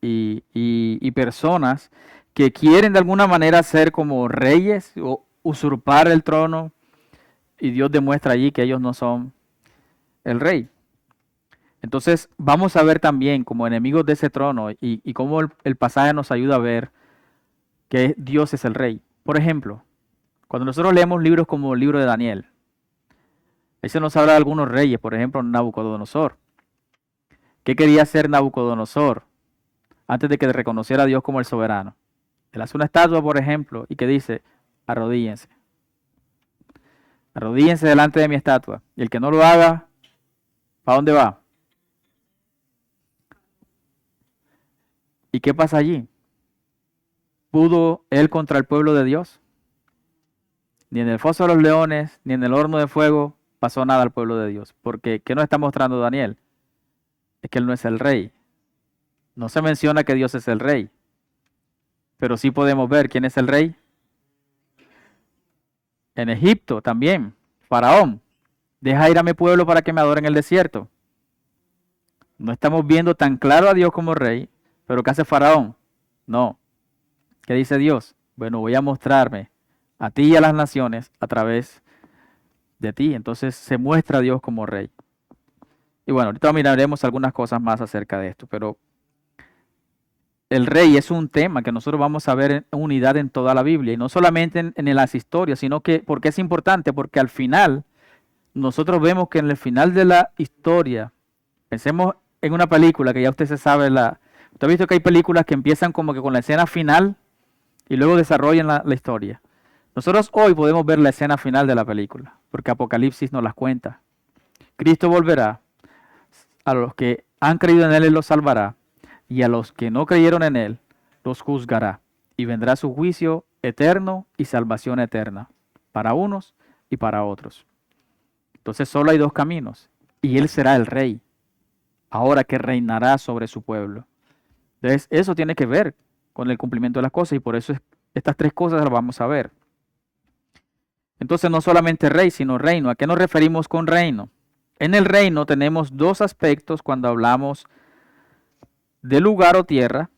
y personas que quieren de alguna manera ser como reyes o usurpar el trono. Y Dios demuestra allí que ellos no son el rey. Entonces vamos a ver también como enemigos de ese trono y cómo el pasaje nos ayuda a ver que Dios es el rey. Por ejemplo, Cuando nosotros leemos libros como el libro de Daniel, ahí se nos habla de algunos reyes, por ejemplo, Nabucodonosor. ¿Qué quería hacer Nabucodonosor antes de que reconociera a Dios como el soberano? Él hace una estatua, por ejemplo, y que dice, arrodíllense. Arrodíllense delante de mi estatua. Y el que no lo haga, ¿para dónde va? ¿Y qué pasa allí? ¿Pudo él contra el pueblo de Dios? Ni en el foso de los leones, ni en el horno de fuego pasó nada al pueblo de Dios. Porque, ¿qué nos está mostrando Daniel? Es que él no es el rey. No se menciona que Dios es el rey. Pero sí podemos ver quién es el rey. En Egipto también, Faraón. Deja ir a mi pueblo para que me adoren en el desierto. No estamos viendo tan claro a Dios como rey, pero ¿qué hace Faraón? No. ¿Qué dice Dios? Bueno, voy a mostrarme a ti y a las naciones a través de ti. Entonces se muestra a Dios como rey. Y bueno, ahorita miraremos algunas cosas más acerca de esto, pero el rey es un tema que nosotros vamos a ver en unidad en toda la Biblia, y no solamente en las historias, sino que, ¿por qué es importante? Porque al final, nosotros vemos que en el final de la historia, pensemos en una película que ya usted se sabe, usted ha visto que hay películas que empiezan como que con la escena final y luego desarrollan la historia. Nosotros hoy podemos ver la escena final de la película, porque Apocalipsis nos las cuenta. Cristo volverá, a los que han creído en Él, Él los salvará, y a los que no creyeron en Él, los juzgará, y vendrá su juicio eterno y salvación eterna, para unos y para otros. Entonces solo hay dos caminos, y Él será el Rey, ahora que reinará sobre su pueblo. Entonces eso tiene que ver con el cumplimiento de las cosas, y por eso estas tres cosas las vamos a ver. Entonces no solamente rey, sino reino. ¿A qué nos referimos con reino? En el reino tenemos dos aspectos cuando hablamos de lugar o tierra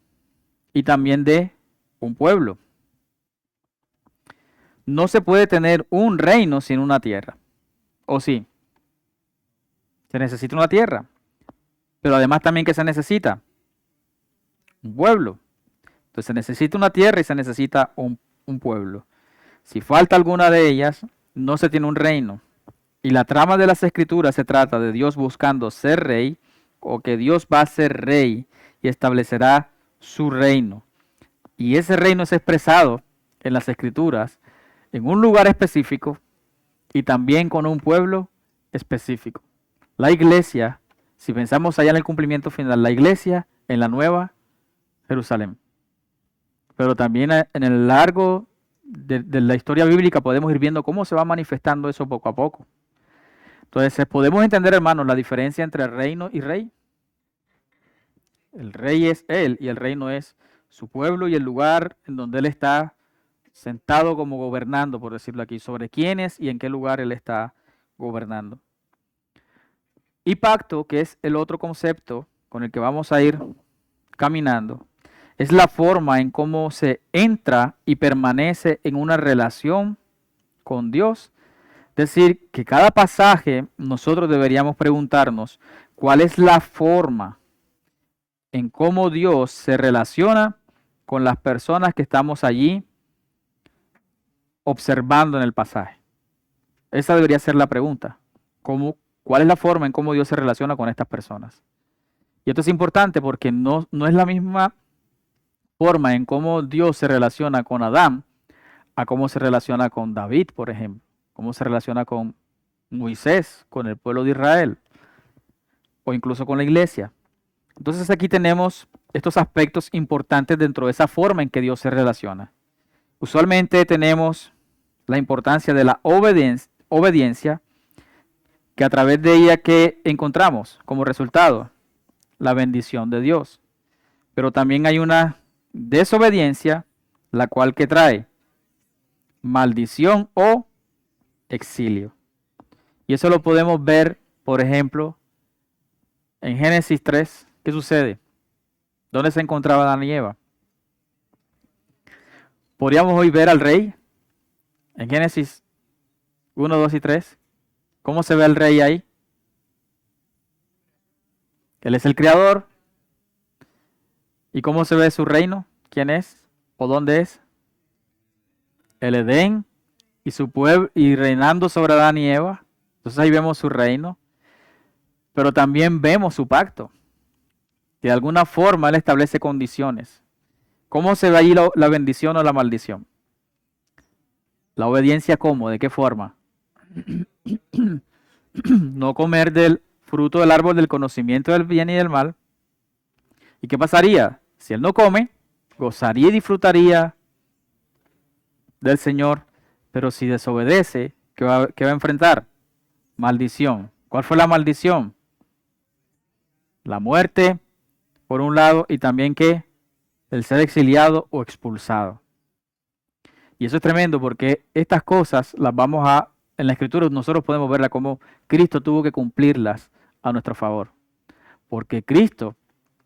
y también de un pueblo. No se puede tener un reino sin una tierra. ¿O sí? Se necesita una tierra. Pero además también, ¿qué se necesita? Un pueblo. Entonces se necesita una tierra y se necesita un pueblo. Si falta alguna de ellas, no se tiene un reino. Y la trama de las escrituras se trata de Dios buscando ser rey, o que Dios va a ser rey y establecerá su reino. Y ese reino es expresado en las escrituras en un lugar específico y también con un pueblo específico. La iglesia, si pensamos allá en el cumplimiento final, la iglesia en la Nueva Jerusalén. Pero también en el largo de la historia bíblica podemos ir viendo cómo se va manifestando eso poco a poco. Entonces, podemos entender, hermanos, la diferencia entre reino y rey. El rey es él y el reino es su pueblo y el lugar en donde él está sentado como gobernando, por decirlo aquí, sobre quiénes y en qué lugar él está gobernando. Y pacto, que es el otro concepto con el que vamos a ir caminando, es la forma en cómo se entra y permanece en una relación con Dios. Es decir, que cada pasaje nosotros deberíamos preguntarnos cuál es la forma en cómo Dios se relaciona con las personas que estamos allí observando en el pasaje. Esa debería ser la pregunta. ¿Cuál es la forma en cómo Dios se relaciona con estas personas? Y esto es importante porque no es la misma forma en cómo Dios se relaciona con Adán a cómo se relaciona con David, por ejemplo. Cómo se relaciona con Moisés, con el pueblo de Israel, o incluso con la iglesia. Entonces aquí tenemos estos aspectos importantes dentro de esa forma en que Dios se relaciona. Usualmente tenemos la importancia de la obediencia, que a través de ella que encontramos como resultado la bendición de Dios. Pero también hay una desobediencia, la cual que trae maldición o exilio. Y eso lo podemos ver, por ejemplo, en Génesis 3. ¿Qué sucede? ¿Dónde se encontraba Adán y Eva? Podríamos hoy ver al rey en Génesis 1, 2 y 3. ¿Cómo se ve el rey ahí? Él es el creador. ¿Y cómo se ve su reino? ¿Quién es? ¿O dónde es? El Edén y su pueblo y reinando sobre Adán y Eva. Entonces ahí vemos su reino, pero también vemos su pacto. Que de alguna forma él establece condiciones. ¿Cómo se ve allí la bendición o la maldición? La obediencia, ¿cómo? ¿De qué forma? No comer del fruto del árbol del conocimiento del bien y del mal. ¿Y qué pasaría? Si él no come, gozaría y disfrutaría del Señor, pero si desobedece, ¿qué va a enfrentar? Maldición. ¿Cuál fue la maldición? La muerte, por un lado, y también que el ser exiliado o expulsado. Y eso es tremendo porque estas cosas las vamos a, en la Escritura nosotros podemos verla como Cristo tuvo que cumplirlas a nuestro favor. Porque Cristo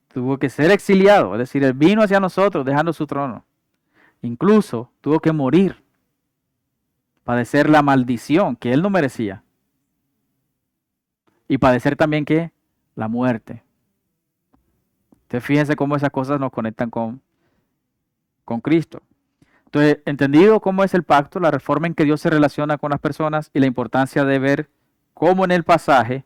tuvo que ser exiliado, es decir, Él vino hacia nosotros dejando su trono. Incluso tuvo que morir, padecer la maldición que Él no merecía. Y padecer también que la muerte. Entonces fíjense cómo esas cosas nos conectan con Cristo. Entonces, entendido cómo es el pacto, la reforma en que Dios se relaciona con las personas y la importancia de ver cómo en el pasaje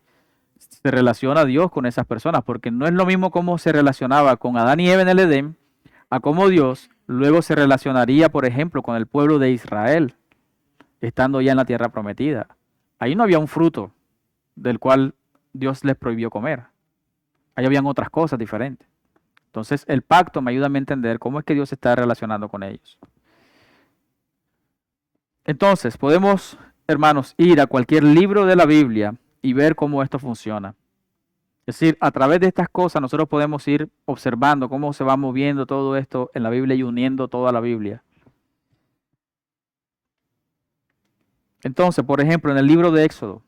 se relaciona Dios con esas personas, porque no es lo mismo cómo se relacionaba con Adán y Eva en el Edén, a cómo Dios luego se relacionaría, por ejemplo, con el pueblo de Israel, estando ya en la tierra prometida. Ahí no había un fruto del cual Dios les prohibió comer. Ahí habían otras cosas diferentes. Entonces, el pacto me ayuda a entender cómo es que Dios se está relacionando con ellos. Entonces, podemos, hermanos, ir a cualquier libro de la Biblia y ver cómo esto funciona. Es decir, a través de estas cosas nosotros podemos ir observando cómo se va moviendo todo esto en la Biblia y uniendo toda la Biblia. Entonces, por ejemplo, en el libro de Éxodo,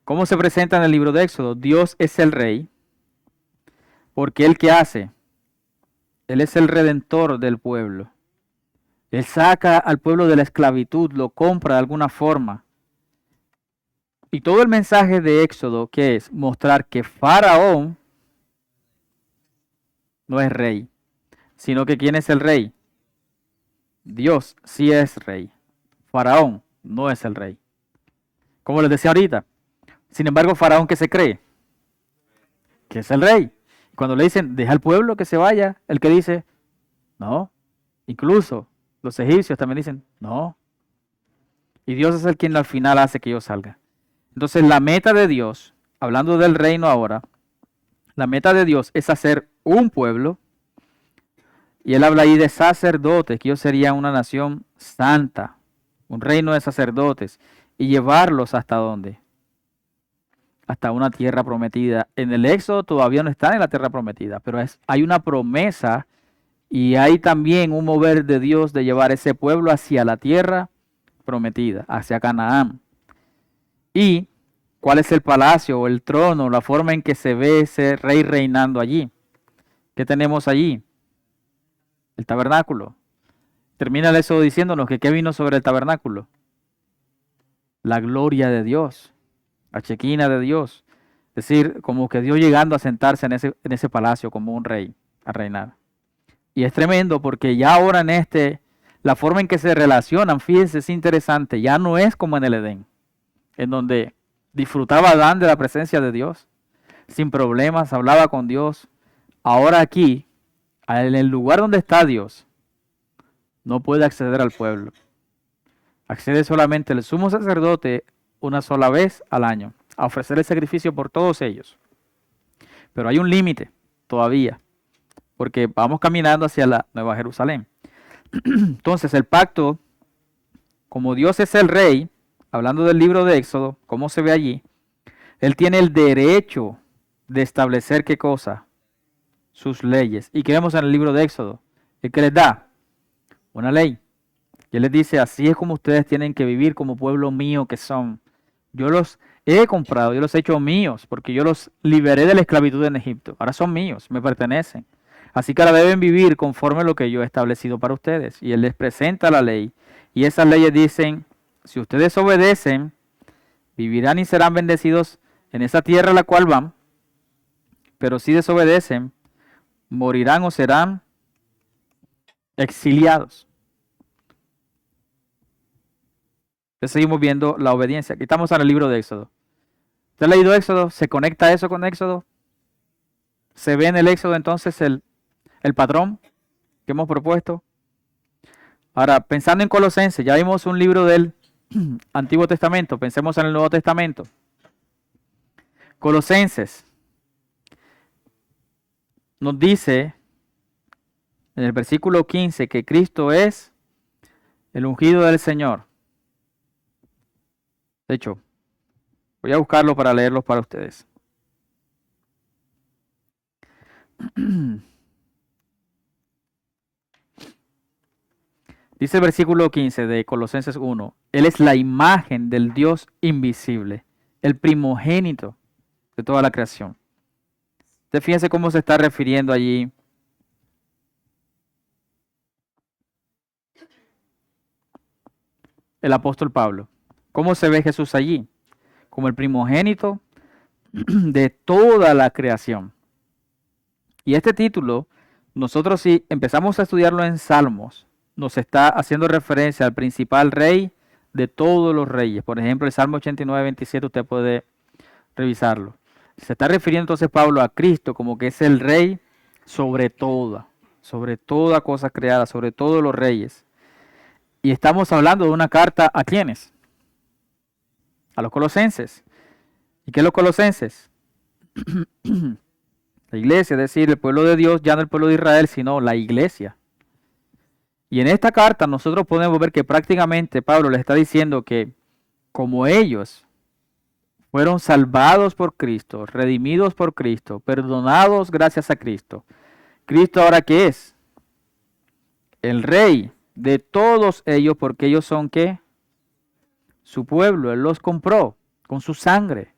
¿cómo se presenta en el libro de Éxodo? Dios es el rey, porque Él ¿qué hace? Él es el redentor del pueblo. Él saca al pueblo de la esclavitud, lo compra de alguna forma. Y todo el mensaje de Éxodo, ¿qué es? Mostrar que Faraón no es rey, sino que ¿quién es el rey? Dios sí es rey. Faraón no es el rey. Como les decía ahorita. Sin embargo, Faraón, ¿qué se cree? Que es el rey. Cuando le dicen, deja al pueblo que se vaya, el que dice, no. Incluso los egipcios también dicen, no. Y Dios es el quien al final hace que ellos salgan. Entonces, la meta de Dios, hablando del reino ahora, la meta de Dios es hacer un pueblo. Y él habla ahí de sacerdotes, que ellos serían una nación santa, un reino de sacerdotes, y llevarlos hasta dónde? Hasta una tierra prometida. En el Éxodo todavía no están en la tierra prometida, pero hay una promesa y hay también un mover de Dios de llevar ese pueblo hacia la tierra prometida, hacia Canaán. ¿Y cuál es el palacio o el trono, la forma en que se ve ese rey reinando allí? ¿Qué tenemos allí? El tabernáculo. Termina el Éxodo diciéndonos que ¿qué vino sobre el tabernáculo? La gloria de Dios, la chequina de Dios. Es decir, como que Dios llegando a sentarse en ese palacio como un rey, a reinar. Y es tremendo porque ya ahora la forma en que se relacionan, fíjense, es interesante, ya no es como en el Edén, en donde disfrutaba Adán de la presencia de Dios, sin problemas, hablaba con Dios. Ahora aquí, en el lugar donde está Dios, no puede acceder al pueblo. Accede solamente el sumo sacerdote una sola vez al año a ofrecer el sacrificio por todos ellos. Pero hay un límite todavía, porque vamos caminando hacia la Nueva Jerusalén. Entonces el pacto, como Dios es el rey, hablando del libro de Éxodo, ¿cómo se ve allí? Él tiene el derecho de establecer qué cosa, sus leyes. ¿Y qué vemos en el libro de Éxodo? El que les da una ley. Y él les dice, así es como ustedes tienen que vivir como pueblo mío que son. Yo los he comprado, yo los he hecho míos, porque yo los liberé de la esclavitud en Egipto. Ahora son míos, me pertenecen. Así que ahora deben vivir conforme a lo que yo he establecido para ustedes. Y él les presenta la ley. Y esas leyes dicen, si ustedes obedecen, vivirán y serán bendecidos en esa tierra a la cual van. Pero si desobedecen, morirán o serán exiliados. Entonces seguimos viendo la obediencia. Aquí estamos en el libro de Éxodo. ¿Usted ha leído Éxodo? ¿Se conecta eso con Éxodo? ¿Se ve en el Éxodo entonces el patrón que hemos propuesto? Ahora, pensando en Colosenses, ya vimos un libro del Antiguo Testamento, pensemos en el Nuevo Testamento. Colosenses nos dice en el versículo 15 que Cristo es el ungido del Señor. De hecho, voy a buscarlo para leerlo para ustedes. Dice el versículo 15 de Colosenses 1, Él es la imagen del Dios invisible, el primogénito de toda la creación. Usted fíjense cómo se está refiriendo allí el apóstol Pablo. ¿Cómo se ve Jesús allí? Como el primogénito de toda la creación. Y este título, nosotros si empezamos a estudiarlo en Salmos, nos está haciendo referencia al principal rey de todos los reyes. Por ejemplo, el Salmo 89, 27, usted puede revisarlo. Se está refiriendo entonces Pablo a Cristo como que es el rey sobre toda cosa creada, sobre todos los reyes. Y estamos hablando de una carta ¿a quiénes? A los colosenses. ¿Y qué es los colosenses? La iglesia, es decir, el pueblo de Dios, ya no el pueblo de Israel, sino la iglesia. Y en esta carta nosotros podemos ver que prácticamente Pablo le está diciendo que como ellos fueron salvados por Cristo, redimidos por Cristo, perdonados gracias a Cristo, ¿Cristo ahora qué es? El rey de todos ellos, porque ellos son ¿qué? Su pueblo. Él los compró con su sangre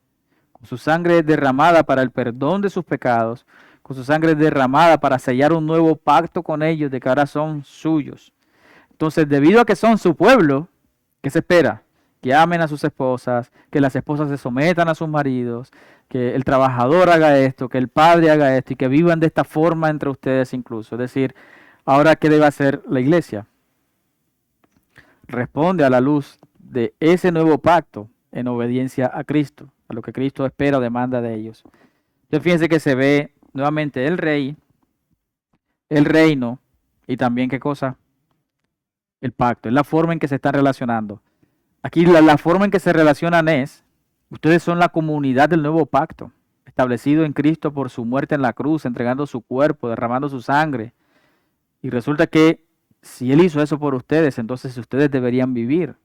derramada para el perdón de sus pecados, con su sangre derramada para sellar un nuevo pacto con ellos de que ahora son suyos. Entonces, debido a que son su pueblo, ¿qué se espera? Que amen a sus esposas, que las esposas se sometan a sus maridos, que el trabajador haga esto, que el padre haga esto y que vivan de esta forma entre ustedes incluso. Es decir, ahora, ¿qué debe hacer la iglesia? Responde a la luz de ese nuevo pacto en obediencia a Cristo, a lo que Cristo espera o demanda de ellos. Entonces fíjense que se ve nuevamente el rey, el reino y también ¿qué cosa? El pacto. Es la forma en que se están relacionando. Aquí la forma en que se relacionan es, ustedes son la comunidad del nuevo pacto, establecido en Cristo por su muerte en la cruz, entregando su cuerpo, derramando su sangre. Y resulta que si Él hizo eso por ustedes, entonces ustedes deberían vivir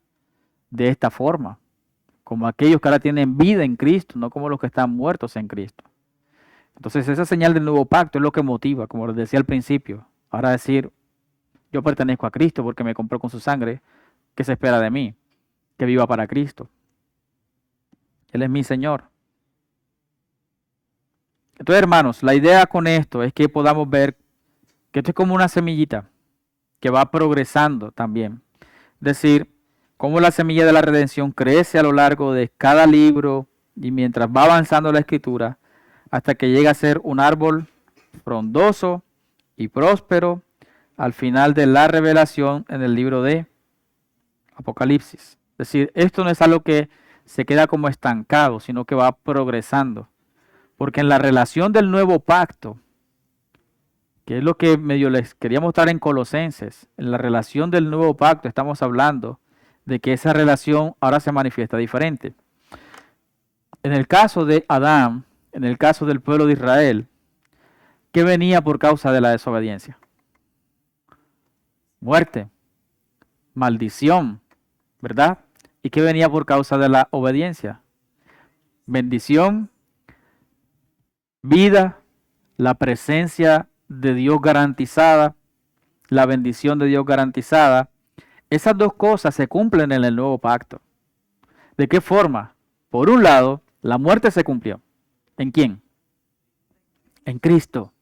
de esta forma, como aquellos que ahora tienen vida en Cristo, no como los que están muertos en Cristo. Entonces esa señal del nuevo pacto es lo que motiva, como les decía al principio, ahora decir, yo pertenezco a Cristo porque me compró con su sangre, ¿qué se espera de mí? Que viva para Cristo. Él es mi Señor. Entonces, hermanos, la idea con esto es que podamos ver que esto es como una semillita que va progresando también. Es decir, cómo la semilla de la redención crece a lo largo de cada libro y mientras va avanzando la escritura hasta que llega a ser un árbol frondoso y próspero al final de la revelación en el libro de Apocalipsis. Es decir, esto no es algo que se queda como estancado, sino que va progresando. Porque en la relación del nuevo pacto, que es lo que medio les quería mostrar en Colosenses, en la relación del nuevo pacto estamos hablando de que esa relación ahora se manifiesta diferente. En el caso de Adán, en el caso del pueblo de Israel, ¿qué venía por causa de la desobediencia? Muerte, maldición, ¿verdad? ¿Y qué venía por causa de la obediencia? Bendición, vida, la presencia de Dios garantizada, la bendición de Dios garantizada. Esas dos cosas se cumplen en el nuevo pacto. ¿De qué forma? Por un lado, la muerte se cumplió. ¿En quién? En Cristo.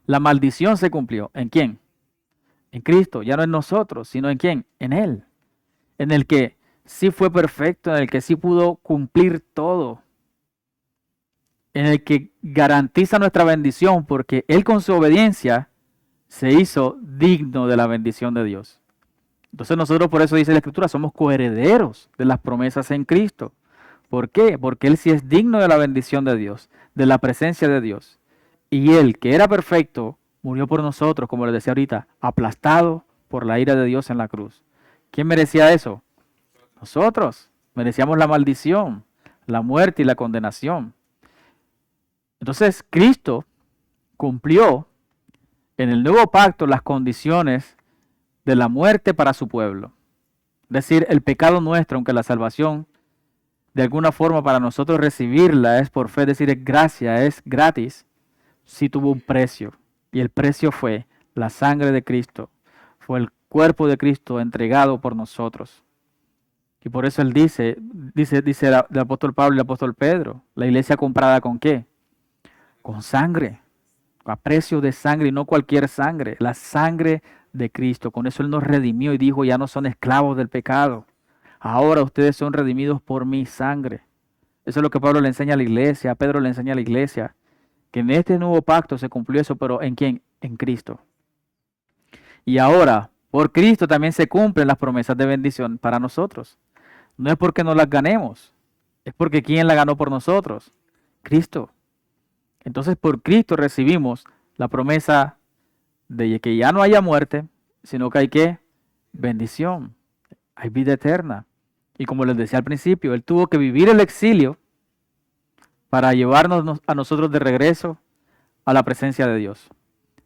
La maldición se cumplió. ¿En quién? En Cristo. Ya no en nosotros, sino en quién? En Él. En el que sí fue perfecto, en el que sí pudo cumplir todo. En el que garantiza nuestra bendición porque Él con su obediencia se hizo digno de la bendición de Dios. Entonces nosotros, por eso dice la Escritura, somos coherederos de las promesas en Cristo. ¿Por qué? Porque Él sí es digno de la bendición de Dios, de la presencia de Dios. Y Él, que era perfecto, murió por nosotros, como les decía ahorita, aplastado por la ira de Dios en la cruz. ¿Quién merecía eso? Nosotros. Merecíamos la maldición, la muerte y la condenación. Entonces, Cristo cumplió en el nuevo pacto las condiciones de la muerte para su pueblo. Es decir, el pecado nuestro, aunque la salvación de alguna forma para nosotros recibirla es por fe, es decir, es gracia, es gratis, sí tuvo un precio. Y el precio fue la sangre de Cristo, fue el cuerpo de Cristo entregado por nosotros. Y por eso él dice el apóstol Pablo y el apóstol Pedro, la iglesia comprada ¿con qué? Con sangre, a precio de sangre y no cualquier sangre, la sangre de Cristo. Con eso Él nos redimió y dijo, ya no son esclavos del pecado. Ahora ustedes son redimidos por mi sangre. Eso es lo que Pablo le enseña a la iglesia, Pedro le enseña a la iglesia, que en este nuevo pacto se cumplió eso, pero ¿en quién? En Cristo. Y ahora, por Cristo también se cumplen las promesas de bendición para nosotros. No es porque no las ganemos, es porque ¿quién la ganó por nosotros? Cristo. Entonces por Cristo recibimos la promesa de que ya no haya muerte, sino que hay ¿qué? Bendición, hay vida eterna. Y como les decía al principio, Él tuvo que vivir el exilio para llevarnos a nosotros de regreso a la presencia de Dios,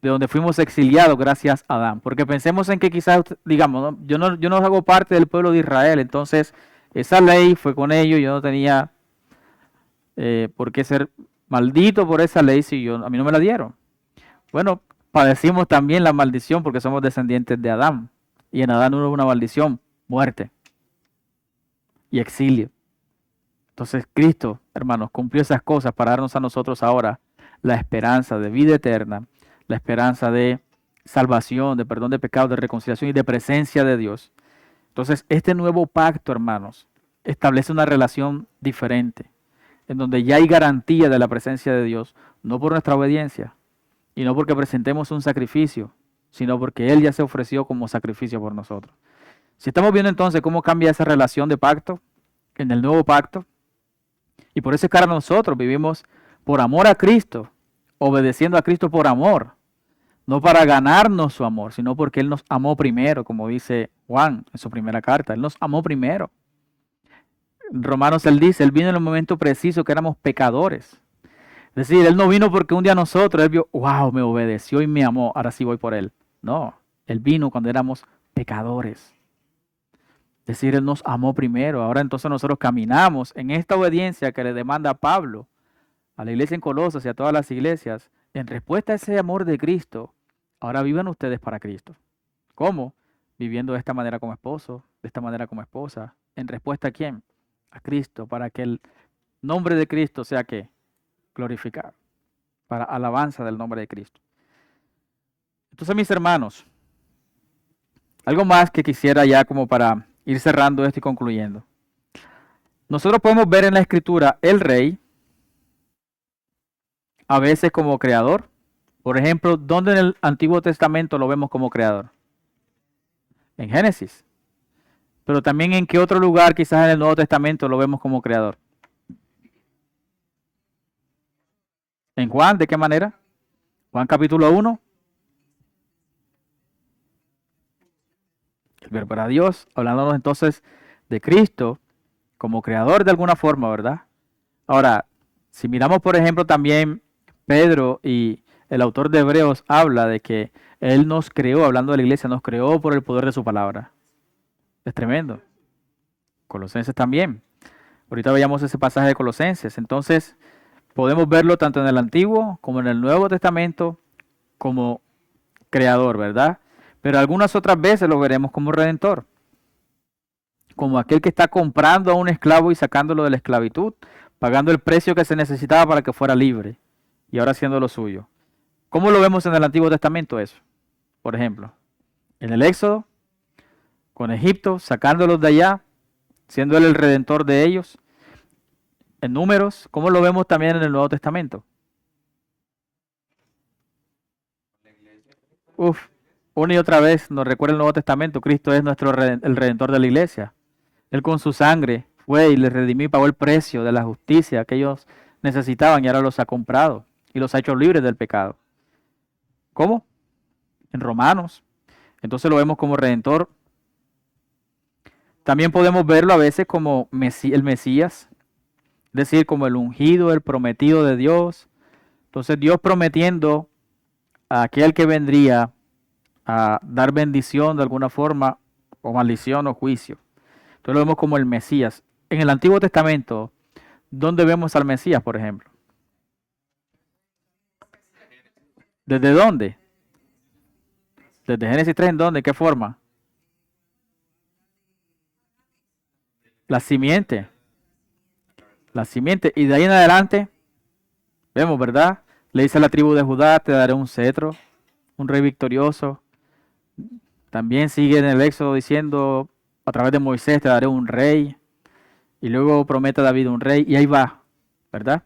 de donde fuimos exiliados gracias a Adán. Porque pensemos en que quizás, digamos, ¿no? Yo no hago parte del pueblo de Israel, entonces esa ley fue con ellos, yo no tenía por qué ser maldito por esa ley si a mí no me la dieron. Bueno, padecimos también la maldición porque somos descendientes de Adán. Y en Adán hubo una maldición, muerte y exilio. Entonces Cristo, hermanos, cumplió esas cosas para darnos a nosotros ahora la esperanza de vida eterna, la esperanza de salvación, de perdón de pecados, de reconciliación y de presencia de Dios. Entonces, este nuevo pacto, hermanos, establece una relación diferente, en donde ya hay garantía de la presencia de Dios, no por nuestra obediencia, y no porque presentemos un sacrificio, sino porque Él ya se ofreció como sacrificio por nosotros. Si estamos viendo entonces cómo cambia esa relación de pacto en el nuevo pacto, y por eso es que ahora nosotros vivimos por amor a Cristo, obedeciendo a Cristo por amor, no para ganarnos su amor, sino porque Él nos amó primero, como dice Juan en su primera carta, Él nos amó primero. En Romanos Él dice, Él vino en el momento preciso que éramos pecadores. Es decir, Él no vino porque un día nosotros, Él vio, wow, me obedeció y me amó, ahora sí voy por Él. No, Él vino cuando éramos pecadores. Es decir, Él nos amó primero. Ahora entonces nosotros caminamos en esta obediencia que le demanda a Pablo, a la iglesia en Colosas y a todas las iglesias, en respuesta a ese amor de Cristo. Ahora vivan ustedes para Cristo. ¿Cómo? Viviendo de esta manera como esposo, de esta manera como esposa. ¿En respuesta a quién? A Cristo, para que el nombre de Cristo sea ¿qué? Glorificado, para alabanza del nombre de Cristo. Entonces, mis hermanos, algo más que quisiera ya como para ir cerrando esto y concluyendo. Nosotros podemos ver en la Escritura el rey a veces como creador. Por ejemplo, ¿dónde en el Antiguo Testamento lo vemos como creador? En Génesis. Pero también en qué otro lugar quizás en el Nuevo Testamento lo vemos como creador. En Juan, ¿de qué manera? Juan capítulo 1. El verbo era Dios, hablándonos entonces de Cristo como creador de alguna forma, ¿verdad? Ahora, si miramos por ejemplo también Pedro y el autor de Hebreos habla de que Él nos creó, hablando de la iglesia, nos creó por el poder de su palabra. Es tremendo. Colosenses también. Ahorita veíamos ese pasaje de Colosenses. Entonces, podemos verlo tanto en el Antiguo como en el Nuevo Testamento como creador, ¿verdad? Pero algunas otras veces lo veremos como redentor. Como aquel que está comprando a un esclavo y sacándolo de la esclavitud, pagando el precio que se necesitaba para que fuera libre y ahora haciendo lo suyo. ¿Cómo lo vemos en el Antiguo Testamento eso? Por ejemplo, en el Éxodo, con Egipto, sacándolos de allá, siendo Él el redentor de ellos. En Números, ¿cómo lo vemos también en el Nuevo Testamento? Uf, una y otra vez nos recuerda el Nuevo Testamento, Cristo es el Redentor de la iglesia. Él con su sangre fue y les redimió y pagó el precio de la justicia que ellos necesitaban y ahora los ha comprado y los ha hecho libres del pecado. ¿Cómo? En Romanos. Entonces lo vemos como Redentor. También podemos verlo a veces como el Mesías, es decir, como el ungido, el prometido de Dios. Entonces Dios prometiendo a aquel que vendría a dar bendición de alguna forma, o maldición o juicio. Entonces lo vemos como el Mesías. En el Antiguo Testamento, ¿dónde vemos al Mesías, por ejemplo? ¿Desde dónde? Desde Génesis 3, ¿en dónde? ¿Qué forma? La simiente. La simiente. Y de ahí en adelante, vemos, ¿verdad? Le dice a la tribu de Judá, te daré un cetro, un rey victorioso. También sigue en el Éxodo diciendo, a través de Moisés te daré un rey. Y luego promete a David un rey. Y ahí va, ¿verdad?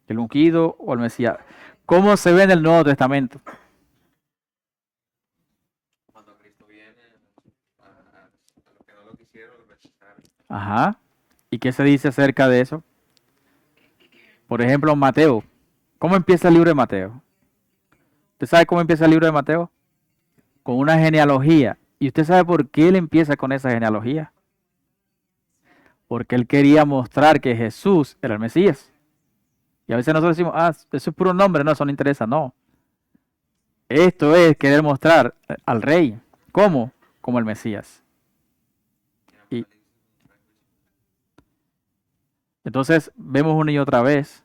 El ungido o el Mesías. ¿Cómo se ve en el Nuevo Testamento? Cuando Cristo viene, a los que no lo quisieron, lo rechazaron. Ajá. ¿Y qué se dice acerca de eso? Por ejemplo, Mateo. ¿Cómo empieza el libro de Mateo? ¿Usted sabe cómo empieza el libro de Mateo? Con una genealogía. ¿Y usted sabe por qué él empieza con esa genealogía? Porque él quería mostrar que Jesús era el Mesías. Y a veces nosotros decimos, eso es puro nombre, no, eso no interesa. No. Esto es querer mostrar al rey. ¿Cómo? Como el Mesías. Y entonces vemos una y otra vez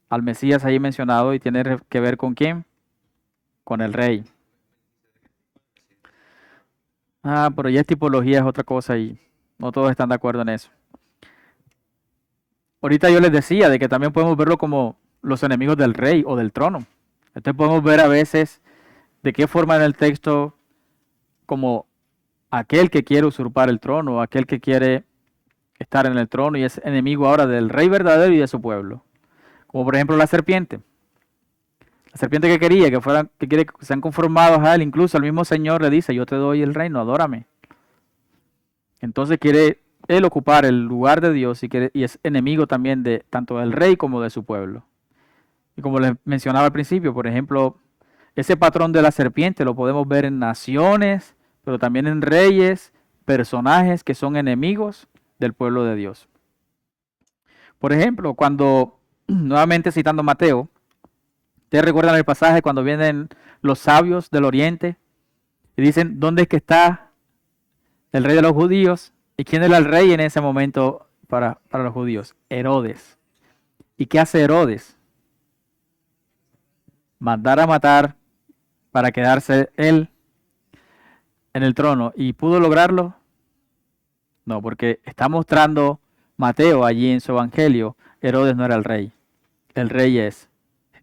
al Mesías ahí mencionado y tiene que ver con quién? Con el rey. Pero ya tipología es otra cosa y no todos están de acuerdo en eso. Ahorita yo les decía de que también podemos verlo como los enemigos del rey o del trono. Entonces podemos ver a veces de qué forma en el texto como aquel que quiere usurpar el trono, aquel que quiere estar en el trono y es enemigo ahora del rey verdadero y de su pueblo. Como por ejemplo la serpiente. La serpiente que quería, que quiere que sean conformados a él, incluso el mismo Señor le dice, yo te doy el reino, adórame. Entonces quiere él ocupar el lugar de Dios y es enemigo también de tanto del rey como de su pueblo. Y como les mencionaba al principio, por ejemplo, ese patrón de la serpiente lo podemos ver en naciones, pero también en reyes, personajes que son enemigos del pueblo de Dios. Por ejemplo, cuando, nuevamente citando Mateo, ¿ustedes recuerdan el pasaje cuando vienen los sabios del oriente y dicen, ¿dónde es que está el rey de los judíos? ¿Y quién era el rey en ese momento para los judíos? Herodes. ¿Y qué hace Herodes? Mandar a matar para quedarse él en el trono. ¿Y pudo lograrlo? No, porque está mostrando Mateo allí en su evangelio, Herodes no era el rey. El rey es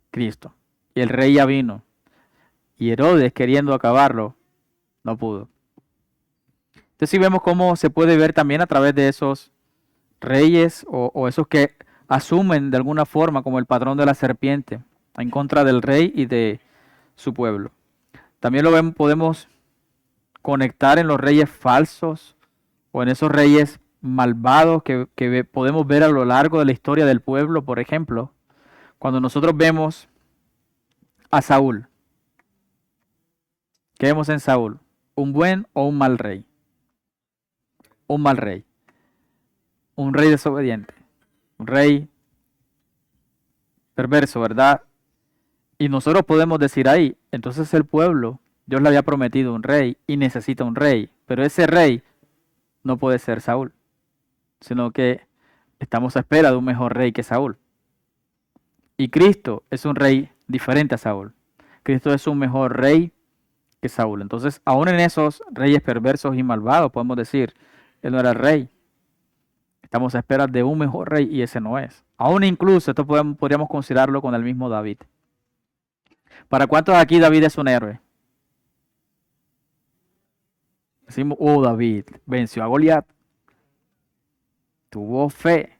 Cristo. Y el rey ya vino. Y Herodes, queriendo acabarlo, no pudo. Entonces sí vemos cómo se puede ver también a través de esos reyes o esos que asumen de alguna forma como el patrón de la serpiente en contra del rey y de su pueblo. También lo vemos, podemos conectar en los reyes falsos o en esos reyes malvados que podemos ver a lo largo de la historia del pueblo. Por ejemplo, cuando nosotros vemos a Saúl, ¿qué vemos en Saúl? ¿Un buen o un mal rey? Un mal rey. Un rey desobediente. Un rey perverso, ¿verdad? Y nosotros podemos decir ahí, entonces el pueblo, Dios le había prometido un rey y necesita un rey, pero ese rey no puede ser Saúl, sino que estamos a espera de un mejor rey que Saúl. Y Cristo es un rey diferente a Saúl. Cristo es un mejor rey que Saúl. Entonces, aún en esos reyes perversos y malvados, podemos decir, él no era el rey. Estamos a espera de un mejor rey y ese no es. Aún incluso esto podríamos considerarlo con el mismo David. ¿Para cuántos aquí David es un héroe? Decimos, David venció a Goliat. Tuvo fe.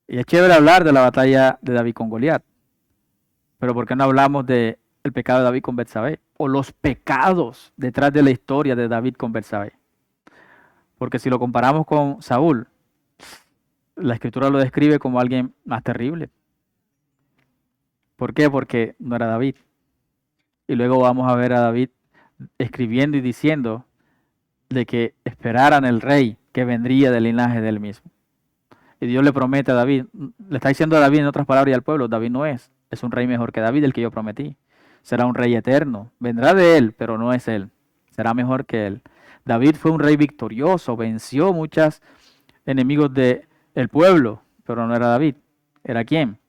Y es chévere hablar de la batalla de David con Goliat. Pero ¿por qué no hablamos del pecado de David con Betsabé? o los pecados detrás de la historia de David con Betsabé. Porque si lo comparamos con Saúl, la escritura lo describe como alguien más terrible. ¿Por qué? Porque no era David. Y luego vamos a ver a David escribiendo y diciendo de que esperaran el rey que vendría del linaje de él mismo. Y Dios le promete a David, le está diciendo a David en otras palabras y al pueblo, David no es un rey mejor que David, el que yo prometí. Será un rey eterno, vendrá de él, pero no es él, será mejor que él. David fue un rey victorioso, venció muchos enemigos del pueblo, pero no era David. ¿Era quién?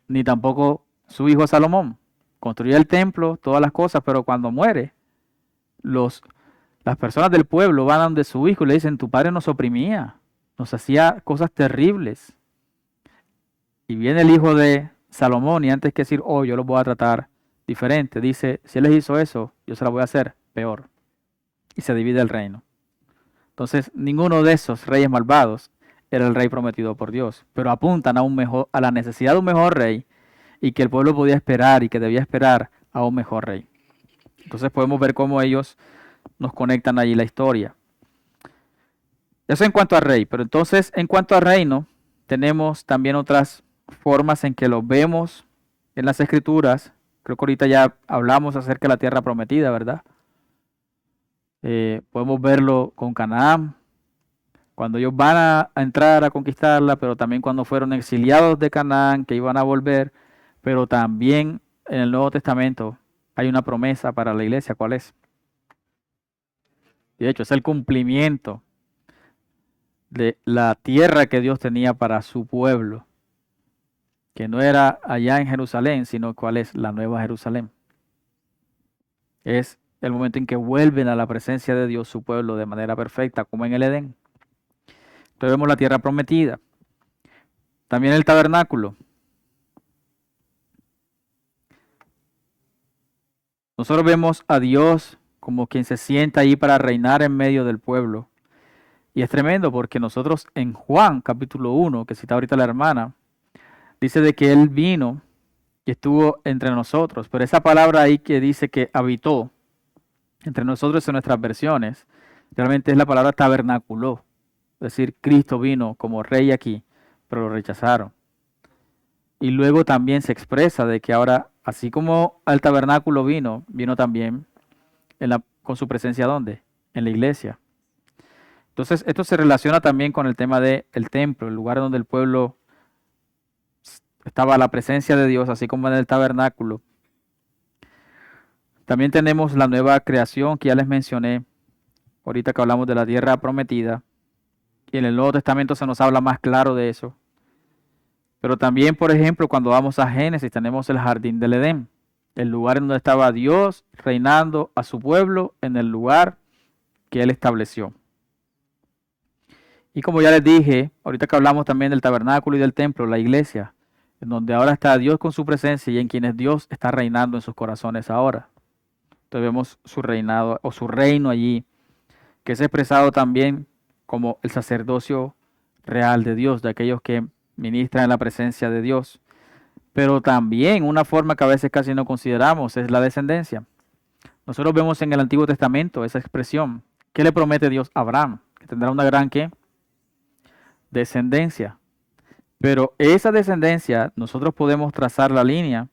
Ni tampoco su hijo Salomón. Construyó el templo, todas las cosas, pero cuando muere, las personas del pueblo van a donde su hijo y le dicen, tu padre nos oprimía, nos hacía cosas terribles. Y viene el hijo de Salomón y antes que decir, oh, yo los voy a tratar diferente, dice, si él les hizo eso, yo se la voy a hacer peor. Y se divide el reino. Entonces, ninguno de esos reyes malvados era el rey prometido por Dios, pero apuntan a la necesidad de un mejor rey y que el pueblo podía esperar y que debía esperar a un mejor rey. Entonces podemos ver cómo ellos nos conectan allí la historia. Eso en cuanto a rey, pero entonces en cuanto a reino, tenemos también otras formas en que lo vemos en las escrituras. Creo que ahorita ya hablamos acerca de la tierra prometida, ¿verdad? Podemos verlo con Canaán, cuando ellos van a entrar a conquistarla, pero también cuando fueron exiliados de Canaán, que iban a volver, pero también en el Nuevo Testamento hay una promesa para la iglesia. ¿Cuál es? De hecho, es el cumplimiento de la tierra que Dios tenía para su pueblo, que no era allá en Jerusalén, sino cuál es la Nueva Jerusalén. Es el momento en que vuelven a la presencia de Dios su pueblo de manera perfecta, como en el Edén. Entonces vemos la tierra prometida. También el tabernáculo. Nosotros vemos a Dios como quien se sienta ahí para reinar en medio del pueblo. Y es tremendo porque nosotros en Juan capítulo 1, que cita ahorita la hermana, dice de que Él vino y estuvo entre nosotros. Pero esa palabra ahí que dice que habitó entre nosotros en nuestras versiones, realmente es la palabra tabernáculo. Es decir, Cristo vino como rey aquí, pero lo rechazaron. Y luego también se expresa de que ahora, así como al tabernáculo vino también con su presencia ¿dónde? En la iglesia. Entonces, esto se relaciona también con el tema del templo, el lugar donde el pueblo estaba la presencia de Dios, así como en el tabernáculo. También tenemos la nueva creación que ya les mencioné, ahorita que hablamos de la tierra prometida. Y en el Nuevo Testamento se nos habla más claro de eso. Pero también, por ejemplo, cuando vamos a Génesis, tenemos el jardín del Edén, el lugar en donde estaba Dios reinando a su pueblo en el lugar que Él estableció. Y como ya les dije, ahorita que hablamos también del tabernáculo y del templo, la iglesia, en donde ahora está Dios con su presencia y en quienes Dios está reinando en sus corazones ahora. Entonces vemos su reinado o su reino allí, que es expresado también como el sacerdocio real de Dios, de aquellos que ministran en la presencia de Dios. Pero también una forma que a veces casi no consideramos es la descendencia. Nosotros vemos en el Antiguo Testamento esa expresión. ¿Qué le promete Dios a Abraham? Que tendrá una gran ¿qué? Descendencia. Pero esa descendencia nosotros podemos trazar la línea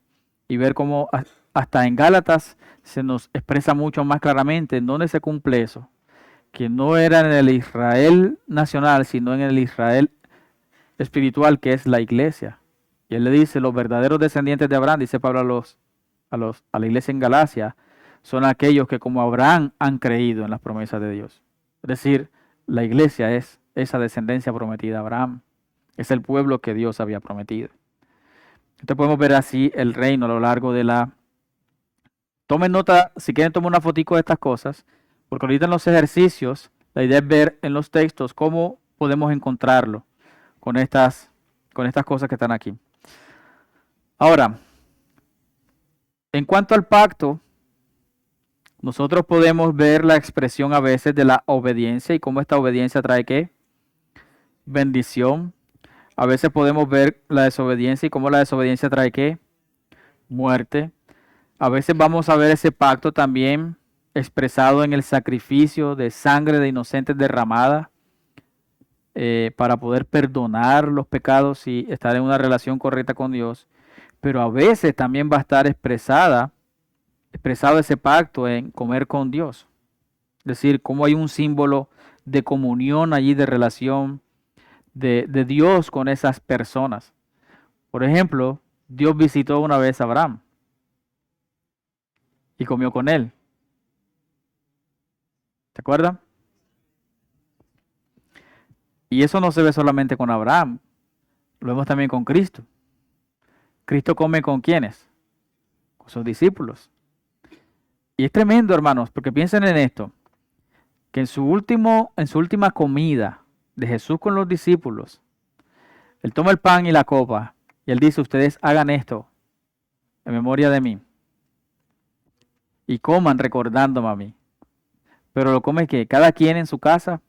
y ver cómo hasta en Gálatas se nos expresa mucho más claramente en dónde se cumple eso. Que no era en el Israel nacional, sino en el Israel espiritual, que es la iglesia. Y él le dice, los verdaderos descendientes de Abraham, dice Pablo a la iglesia en Galacia, son aquellos que como Abraham han creído en las promesas de Dios. Es decir, la iglesia es esa descendencia prometida a Abraham. Es el pueblo que Dios había prometido. Entonces podemos ver así el reino a lo largo de la... Tomen nota, si quieren tomar una fotico de estas cosas, porque ahorita en los ejercicios, la idea es ver en los textos cómo podemos encontrarlo con estas cosas que están aquí. Ahora, en cuanto al pacto, nosotros podemos ver la expresión a veces de la obediencia y cómo esta obediencia trae ¿qué? Bendición. A veces podemos ver la desobediencia y cómo la desobediencia trae ¿qué? Muerte. A veces vamos a ver ese pacto también expresado en el sacrificio de sangre de inocentes derramada para poder perdonar los pecados y estar en una relación correcta con Dios. Pero a veces también va a estar expresado ese pacto en comer con Dios. Es decir, cómo hay un símbolo de comunión allí, de relación de Dios con esas personas. Por ejemplo, Dios visitó una vez a Abraham y comió con él. ¿Se acuerdan? Y eso no se ve solamente con Abraham, lo vemos también con Cristo. Cristo come con ¿quiénes? Con sus discípulos. Y es tremendo, hermanos, porque piensen en esto, que en su última comida de Jesús con los discípulos, Él toma el pan y la copa y Él dice, ustedes hagan esto en memoria de mí y coman recordándome a mí. Pero lo come que cada quien en su casa.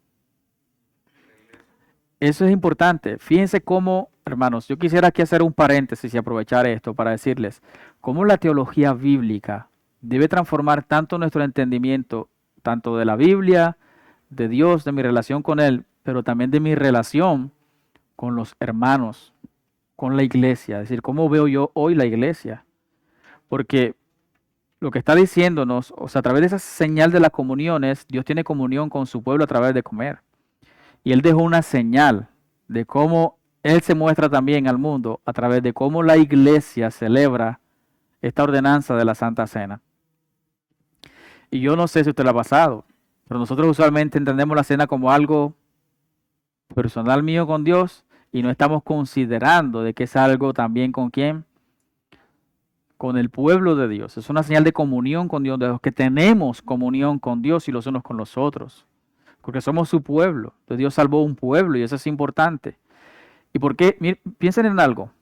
Eso es importante. Fíjense cómo, hermanos, yo quisiera aquí hacer un paréntesis y aprovechar esto para decirles cómo la teología bíblica debe transformar tanto nuestro entendimiento, tanto de la Biblia, de Dios, de mi relación con Él, pero también de mi relación con los hermanos, con la iglesia. Es decir, cómo veo yo hoy la iglesia. Porque lo que está diciéndonos, o sea, a través de esa señal de la comunión es, Dios tiene comunión con su pueblo a través de comer. Y Él dejó una señal de cómo Él se muestra también al mundo a través de cómo la iglesia celebra esta ordenanza de la Santa Cena. Y yo no sé si usted lo ha pasado, pero nosotros usualmente entendemos la cena como algo personal mío con Dios y no estamos considerando de que es algo también con quién, con el pueblo de Dios. Es una señal de comunión con Dios, de los que tenemos comunión con Dios y los unos con los otros. Porque somos su pueblo. Entonces Dios salvó un pueblo y eso es importante. ¿Y por qué? Miren, piensen en algo.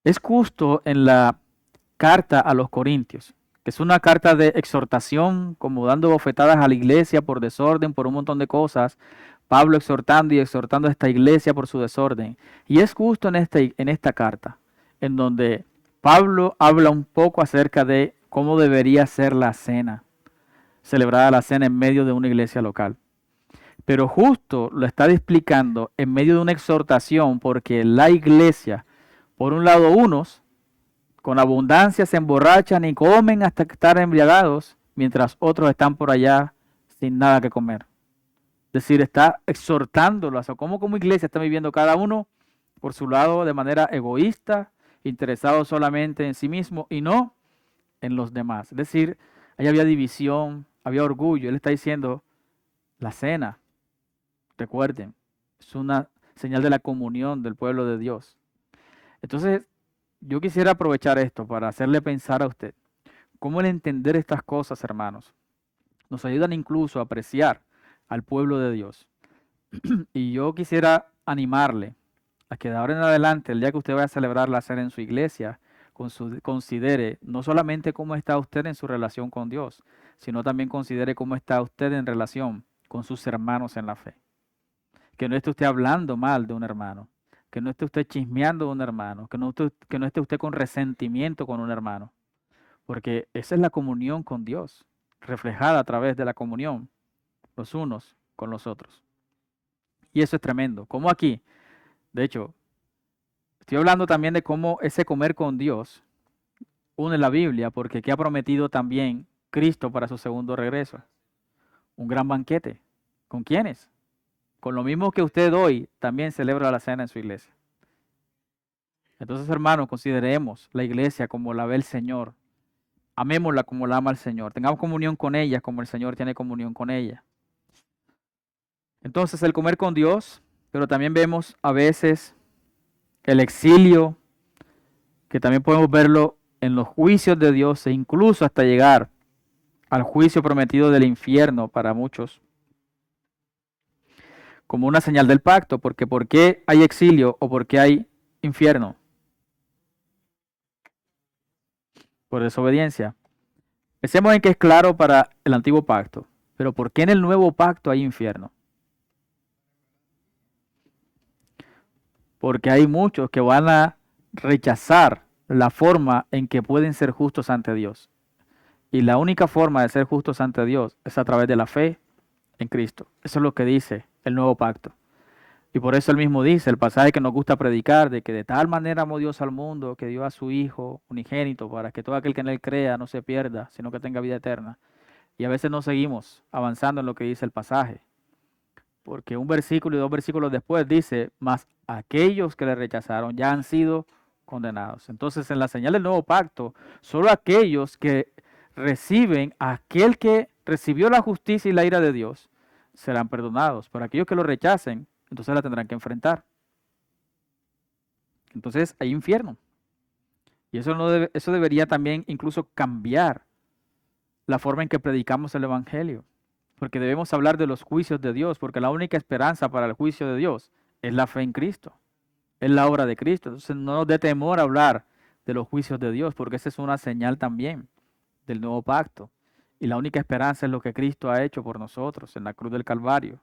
Es justo en la carta a los Corintios, que es una carta de exhortación, como dando bofetadas a la iglesia por desorden, por un montón de cosas. Pablo exhortando y exhortando a esta iglesia por su desorden. Y es justo en esta carta, en donde Pablo habla un poco acerca de cómo debería ser la cena, celebrada la cena en medio de una iglesia local. Pero justo lo está explicando en medio de una exhortación porque la iglesia, por un lado unos, con abundancia se emborrachan y comen hasta estar embriagados, mientras otros están por allá sin nada que comer. Es decir, está exhortándolos a cómo como iglesia está viviendo cada uno por su lado de manera egoísta, interesado solamente en sí mismo y no en los demás. Es decir, ahí había división, había orgullo. Él está diciendo, la cena, recuerden, es una señal de la comunión del pueblo de Dios. Entonces, yo quisiera aprovechar esto para hacerle pensar a usted cómo el entender estas cosas, hermanos, nos ayudan incluso a apreciar al pueblo de Dios. Y yo quisiera animarle a que de ahora en adelante, el día que usted vaya a celebrar la cena en su iglesia, considere no solamente cómo está usted en su relación con Dios, sino también considere cómo está usted en relación con sus hermanos en la fe. Que no esté usted hablando mal de un hermano, que no esté usted chismeando de un hermano, que no esté usted con resentimiento con un hermano, porque esa es la comunión con Dios, reflejada a través de la comunión los unos con los otros. Y eso es tremendo. Como aquí, de hecho, estoy hablando también de cómo ese comer con Dios une la Biblia, porque ¿qué ha prometido también Cristo para su segundo regreso? Un gran banquete. ¿Con quiénes? Con lo mismo que usted hoy también celebra la cena en su iglesia. Entonces, hermanos, consideremos la iglesia como la ve el Señor. Amémosla como la ama el Señor. Tengamos comunión con ella como el Señor tiene comunión con ella. Entonces, el comer con Dios, pero también vemos a veces el exilio, que también podemos verlo en los juicios de Dios e incluso hasta llegar al juicio prometido del infierno para muchos, como una señal del pacto, porque ¿por qué hay exilio o por qué hay infierno? Por desobediencia. Pensemos en que es claro para el antiguo pacto, pero ¿por qué en el nuevo pacto hay infierno? Porque hay muchos que van a rechazar la forma en que pueden ser justos ante Dios. Y la única forma de ser justos ante Dios es a través de la fe en Cristo. Eso es lo que dice el nuevo pacto. Y por eso él mismo dice, el pasaje que nos gusta predicar, de que de tal manera amó Dios al mundo, que dio a su Hijo unigénito, para que todo aquel que en él crea no se pierda, sino que tenga vida eterna. Y a veces no seguimos avanzando en lo que dice el pasaje. Porque un versículo y dos versículos después dice, mas aquellos que le rechazaron ya han sido condenados. Entonces, en la señal del nuevo pacto, solo aquellos que reciben a aquel que recibió la justicia y la ira de Dios serán perdonados. Pero aquellos que lo rechacen, entonces la tendrán que enfrentar. Entonces hay infierno. Y eso debería también incluso cambiar la forma en que predicamos el Evangelio. Porque debemos hablar de los juicios de Dios, porque la única esperanza para el juicio de Dios es la fe en Cristo, es la obra de Cristo. Entonces no nos dé temor hablar de los juicios de Dios, porque esa es una señal también del nuevo pacto. Y la única esperanza es lo que Cristo ha hecho por nosotros en la cruz del Calvario.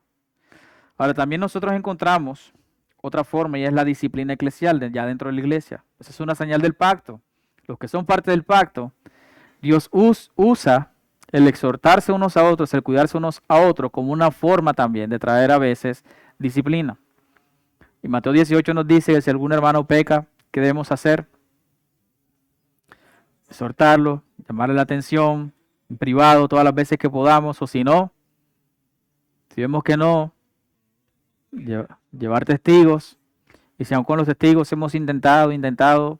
Ahora también nosotros encontramos otra forma y es la disciplina eclesial ya dentro de la iglesia. Esa es una señal del pacto. Los que son parte del pacto, Dios usa el exhortarse unos a otros, el cuidarse unos a otros como una forma también de traer a veces disciplina. Y Mateo 18 nos dice que si algún hermano peca, ¿qué debemos hacer? Exhortarlo, llamarle la atención en privado todas las veces que podamos, o si no, si vemos que no, llevar testigos. Y si aún con los testigos hemos intentado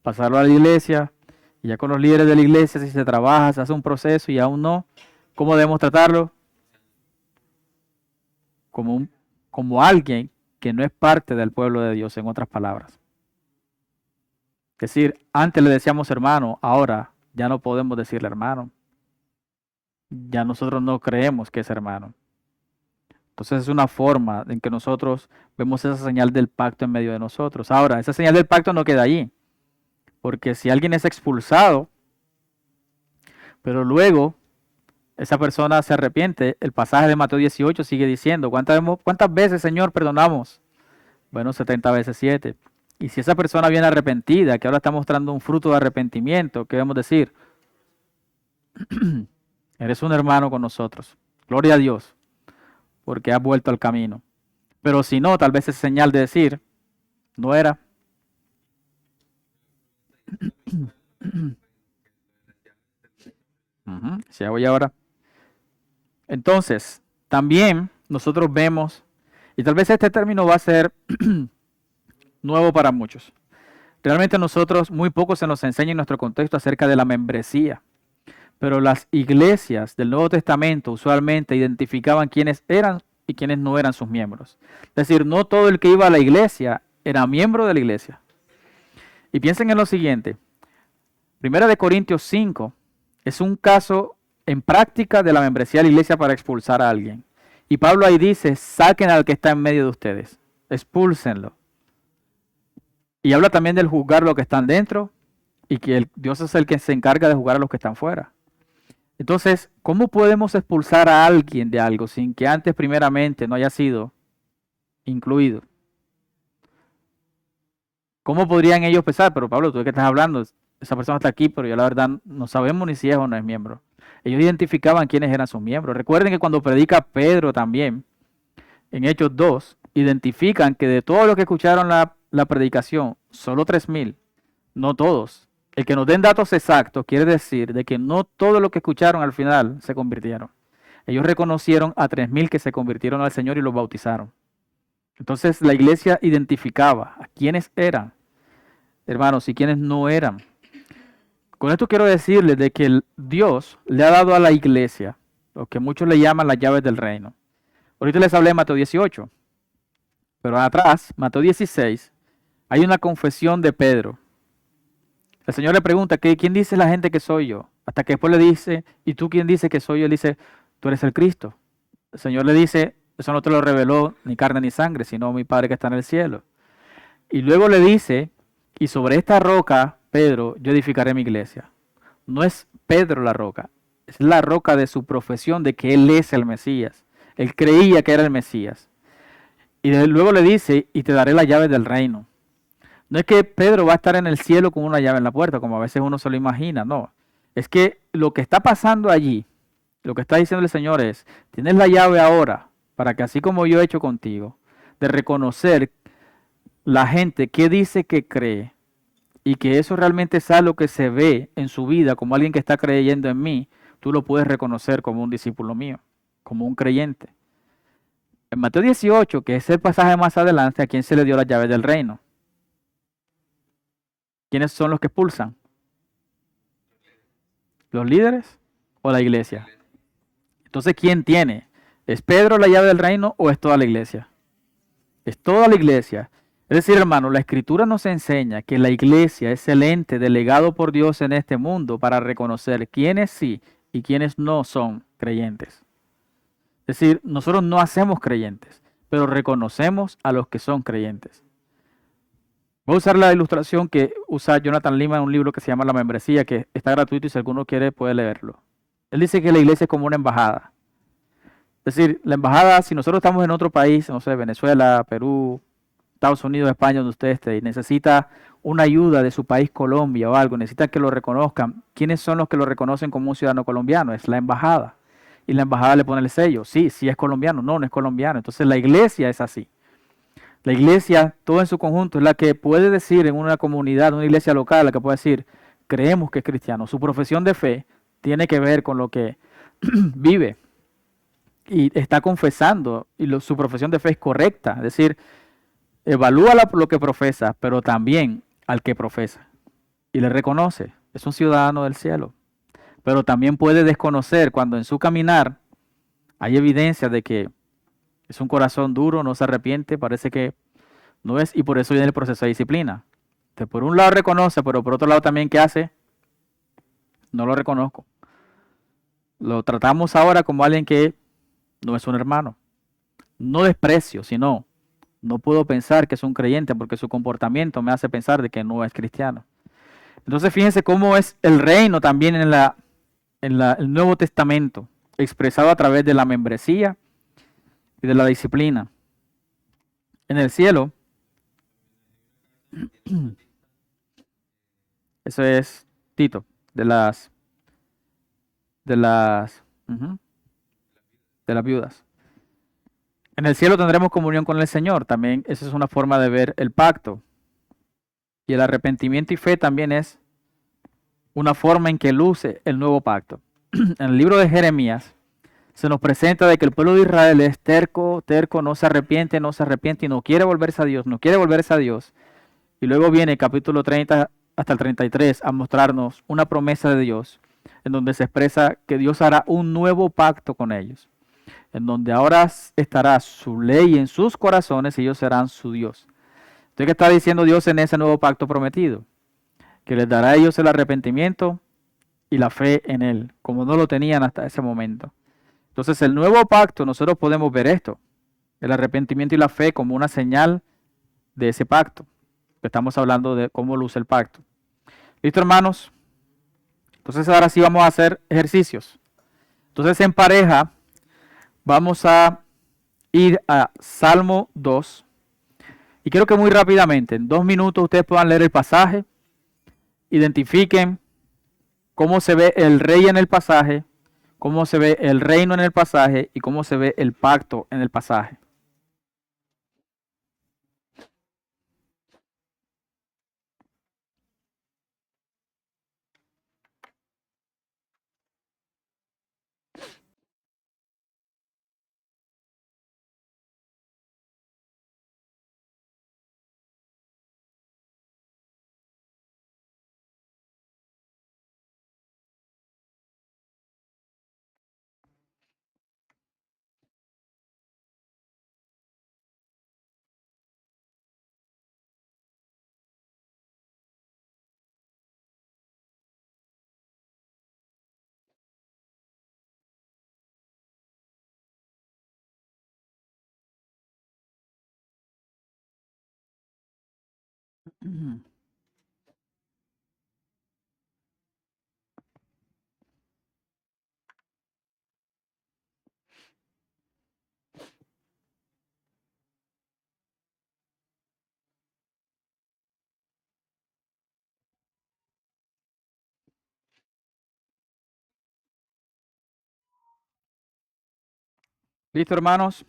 pasarlo a la iglesia, y ya con los líderes de la iglesia, si se trabaja, se hace un proceso y aún no, ¿cómo debemos tratarlo? Como alguien que no es parte del pueblo de Dios, en otras palabras. Es decir, antes le decíamos hermano, ahora ya no podemos decirle hermano. Ya nosotros no creemos que es hermano. Entonces es una forma en que nosotros vemos esa señal del pacto en medio de nosotros. Ahora, esa señal del pacto no queda allí. Porque si alguien es expulsado, pero luego esa persona se arrepiente, el pasaje de Mateo 18 sigue diciendo, ¿cuántas veces, Señor, perdonamos? Bueno, 70 veces 7. Y si esa persona viene arrepentida, que ahora está mostrando un fruto de arrepentimiento, ¿qué debemos decir? Eres un hermano con nosotros. Gloria a Dios, porque has vuelto al camino. Pero si no, tal vez es señal de decir, no era. Si hago ya ahora. Entonces, también nosotros vemos, y tal vez este término va a ser nuevo para muchos. Realmente nosotros, muy poco se nos enseña en nuestro contexto acerca de la membresía. Pero las iglesias del Nuevo Testamento usualmente identificaban quiénes eran y quiénes no eran sus miembros. Es decir, no todo el que iba a la iglesia era miembro de la iglesia. Y piensen en lo siguiente. 1 Corintios 5 es un caso en práctica de la membresía de la iglesia para expulsar a alguien. Y Pablo ahí dice, saquen al que está en medio de ustedes, expúlsenlo. Y habla también del juzgar los que están dentro y que Dios es el que se encarga de juzgar a los que están fuera. Entonces, ¿cómo podemos expulsar a alguien de algo sin que antes primeramente no haya sido incluido? ¿Cómo podrían ellos pensar? Pero Pablo, ¿tú de qué estás hablando? Esa persona está aquí, pero yo la verdad no sabemos ni si es o no es miembro. Ellos identificaban quiénes eran sus miembros. Recuerden que cuando predica Pedro también, en Hechos 2, identifican que de todos los que escucharon la predicación, solo 3,000, no todos. El que nos den datos exactos quiere decir de que no todos los que escucharon al final se convirtieron. Ellos reconocieron a 3,000 que se convirtieron al Señor y los bautizaron. Entonces la iglesia identificaba a quiénes eran, hermanos, y quiénes no eran. Con esto quiero decirles de que Dios le ha dado a la iglesia lo que muchos le llaman las llaves del reino. Ahorita les hablé de Mateo 18, pero atrás, Mateo 16, hay una confesión de Pedro. El Señor le pregunta, ¿quién dice la gente que soy yo? Hasta que después le dice, ¿y tú quién dice que soy yo? Él dice, tú eres el Cristo. El Señor le dice, eso no te lo reveló ni carne ni sangre, sino mi Padre que está en el cielo. Y luego le dice, y sobre esta roca, Pedro, yo edificaré mi iglesia. No es Pedro la roca, es la roca de su profesión de que él es el Mesías. Él creía que era el Mesías. Y luego le dice, y te daré las llaves del reino. No es que Pedro va a estar en el cielo con una llave en la puerta, como a veces uno se lo imagina, no. Es que lo que está pasando allí, lo que está diciendo el Señor es, tienes la llave ahora, para que así como yo he hecho contigo, de reconocer la gente que dice que cree y que eso realmente es algo que se ve en su vida como alguien que está creyendo en mí, tú lo puedes reconocer como un discípulo mío, como un creyente. En Mateo 18, que es el pasaje más adelante, ¿a quién se le dio la llave del reino? ¿Quiénes son los que expulsan? ¿Los líderes o la iglesia? Entonces, ¿quién tiene? ¿Es Pedro la llave del reino o es toda la iglesia? Es toda la iglesia. Es decir, hermano, la escritura nos enseña que la iglesia es el ente delegado por Dios en este mundo para reconocer quiénes sí y quiénes no son creyentes. Es decir, nosotros no hacemos creyentes, pero reconocemos a los que son creyentes. Voy a usar la ilustración que usa Jonathan Lima en un libro que se llama La Membresía, que está gratuito y si alguno quiere puede leerlo. Él dice que la iglesia es como una embajada. Es decir, la embajada, si nosotros estamos en otro país, no sé, Venezuela, Perú, Estados Unidos, España, donde usted esté, y necesita una ayuda de su país, Colombia o algo, necesita que lo reconozcan. ¿Quiénes son los que lo reconocen como un ciudadano colombiano? Es la embajada. Y la embajada le pone el sello. Sí, sí es colombiano. No, no es colombiano. Entonces la iglesia es así. La iglesia, todo en su conjunto, es la que puede decir en una comunidad, una iglesia local, la que puede decir, creemos que es cristiano. Su profesión de fe tiene que ver con lo que vive y está confesando y su profesión de fe es correcta. Es decir, evalúa lo que profesa, pero también al que profesa. Y le reconoce, es un ciudadano del cielo. Pero también puede desconocer cuando en su caminar hay evidencia de que es un corazón duro, no se arrepiente, parece que no es, y por eso viene el proceso de disciplina. Entonces, por un lado reconoce, pero por otro lado también, ¿qué hace? No lo reconozco. Lo tratamos ahora como alguien que no es un hermano. No desprecio, sino no puedo pensar que es un creyente porque su comportamiento me hace pensar de que no es cristiano. Entonces fíjense cómo es el reino también el Nuevo Testamento, expresado a través de la membresía y de la disciplina. En el cielo, eso es Tito, de las, de las, ujú, de las viudas. En el cielo tendremos comunión con el Señor, también esa es una forma de ver el pacto. Y el arrepentimiento y fe también es una forma en que luce el nuevo pacto. En el libro de Jeremías se nos presenta de que el pueblo de Israel es terco, terco, no se arrepiente, no se arrepiente y no quiere volverse a Dios, no quiere volverse a Dios. Y luego viene el capítulo 30 hasta el 33 a mostrarnos una promesa de Dios, en donde se expresa que Dios hará un nuevo pacto con ellos, en donde ahora estará su ley en sus corazones y ellos serán su Dios. Entonces, ¿qué está diciendo Dios en ese nuevo pacto prometido? Que les dará a ellos el arrepentimiento y la fe en Él, como no lo tenían hasta ese momento. Entonces, el nuevo pacto, nosotros podemos ver esto, el arrepentimiento y la fe como una señal de ese pacto. Estamos hablando de cómo luce el pacto. ¿Listo, hermanos? Entonces, ahora sí vamos a hacer ejercicios. Entonces, en pareja, vamos a ir a Salmo 2. Y quiero que muy rápidamente, en 2 minutos, ustedes puedan leer el pasaje, identifiquen cómo se ve el rey en el pasaje, cómo se ve el reino en el pasaje y cómo se ve el pacto en el pasaje. ¿Listo, hermanos?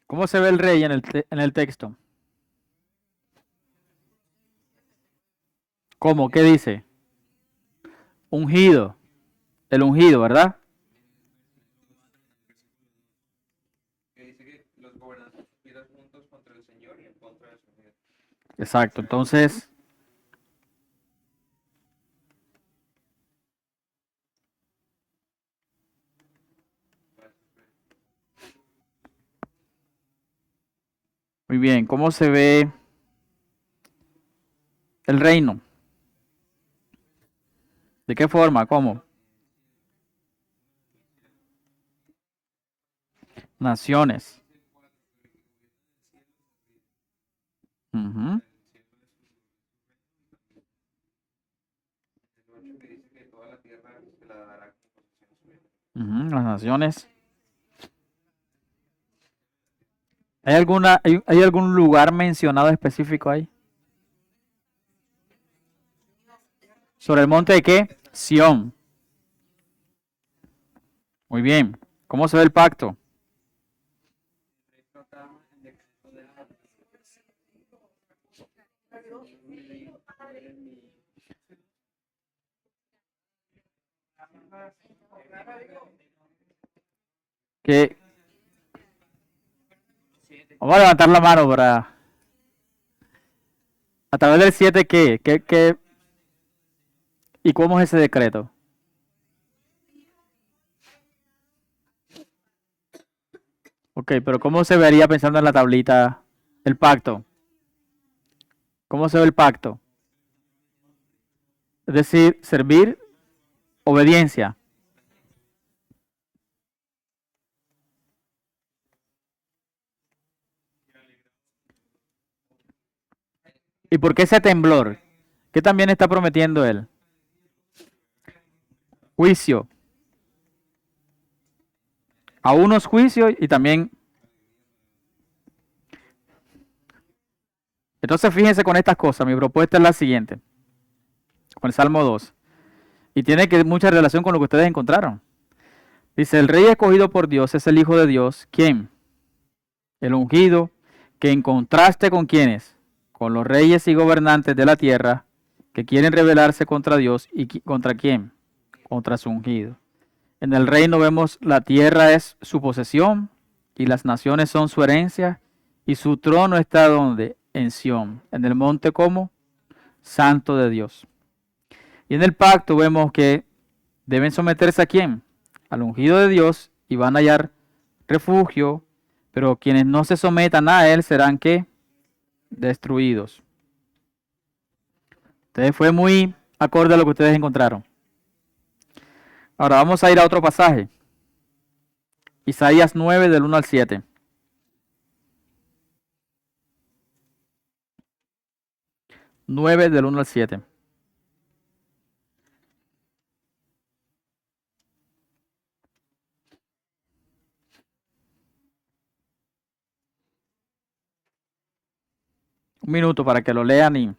¿Cómo se ve el rey en el texto? ¿Cómo? ¿Qué dice? Ungido. El ungido, ¿verdad? Que dice que los gobernantes conspiran juntos contra el Señor y en contra de su ungido. Exacto. Entonces, muy bien. ¿Cómo se ve el reino? ¿De qué forma? ¿Cómo? Naciones. Ujú, El 8 que dice que toda la tierra se la dará como posesión suya. ujú, las naciones. ¿Hay algún lugar mencionado específico ahí? ¿Sobre el monte de qué? Sión. Muy bien. ¿Cómo se ve el pacto? Que vamos a levantar la mano para a través del 7 ¿qué y cómo es ese decreto? Ok, pero ¿cómo se vería pensando en la tablita el pacto? ¿Cómo se ve el pacto? Es decir, servir, obediencia. ¿Y por qué ese temblor? ¿Qué también está prometiendo él? Juicio. A unos juicios y también. Entonces fíjense con estas cosas. Mi propuesta es la siguiente. Con el Salmo 2. Y tiene que mucha relación con lo que ustedes encontraron. Dice, el rey escogido por Dios es el Hijo de Dios. ¿Quién? El ungido, que en contraste con quienes, con los reyes y gobernantes de la tierra, que quieren rebelarse contra Dios y contra quién, contra su ungido. En el reino vemos la tierra es su posesión y las naciones son su herencia y su trono está donde, en Sión, en el monte como santo de Dios. Y en el pacto vemos que deben someterse a quién, al ungido de Dios y van a hallar refugio, pero quienes no se sometan a él serán que destruidos. Entonces fue muy acorde a lo que ustedes encontraron. Ahora vamos a ir a otro pasaje. Isaías 9 del 1 al 7. 9 del 1 al 7. Un minuto para que lo lean y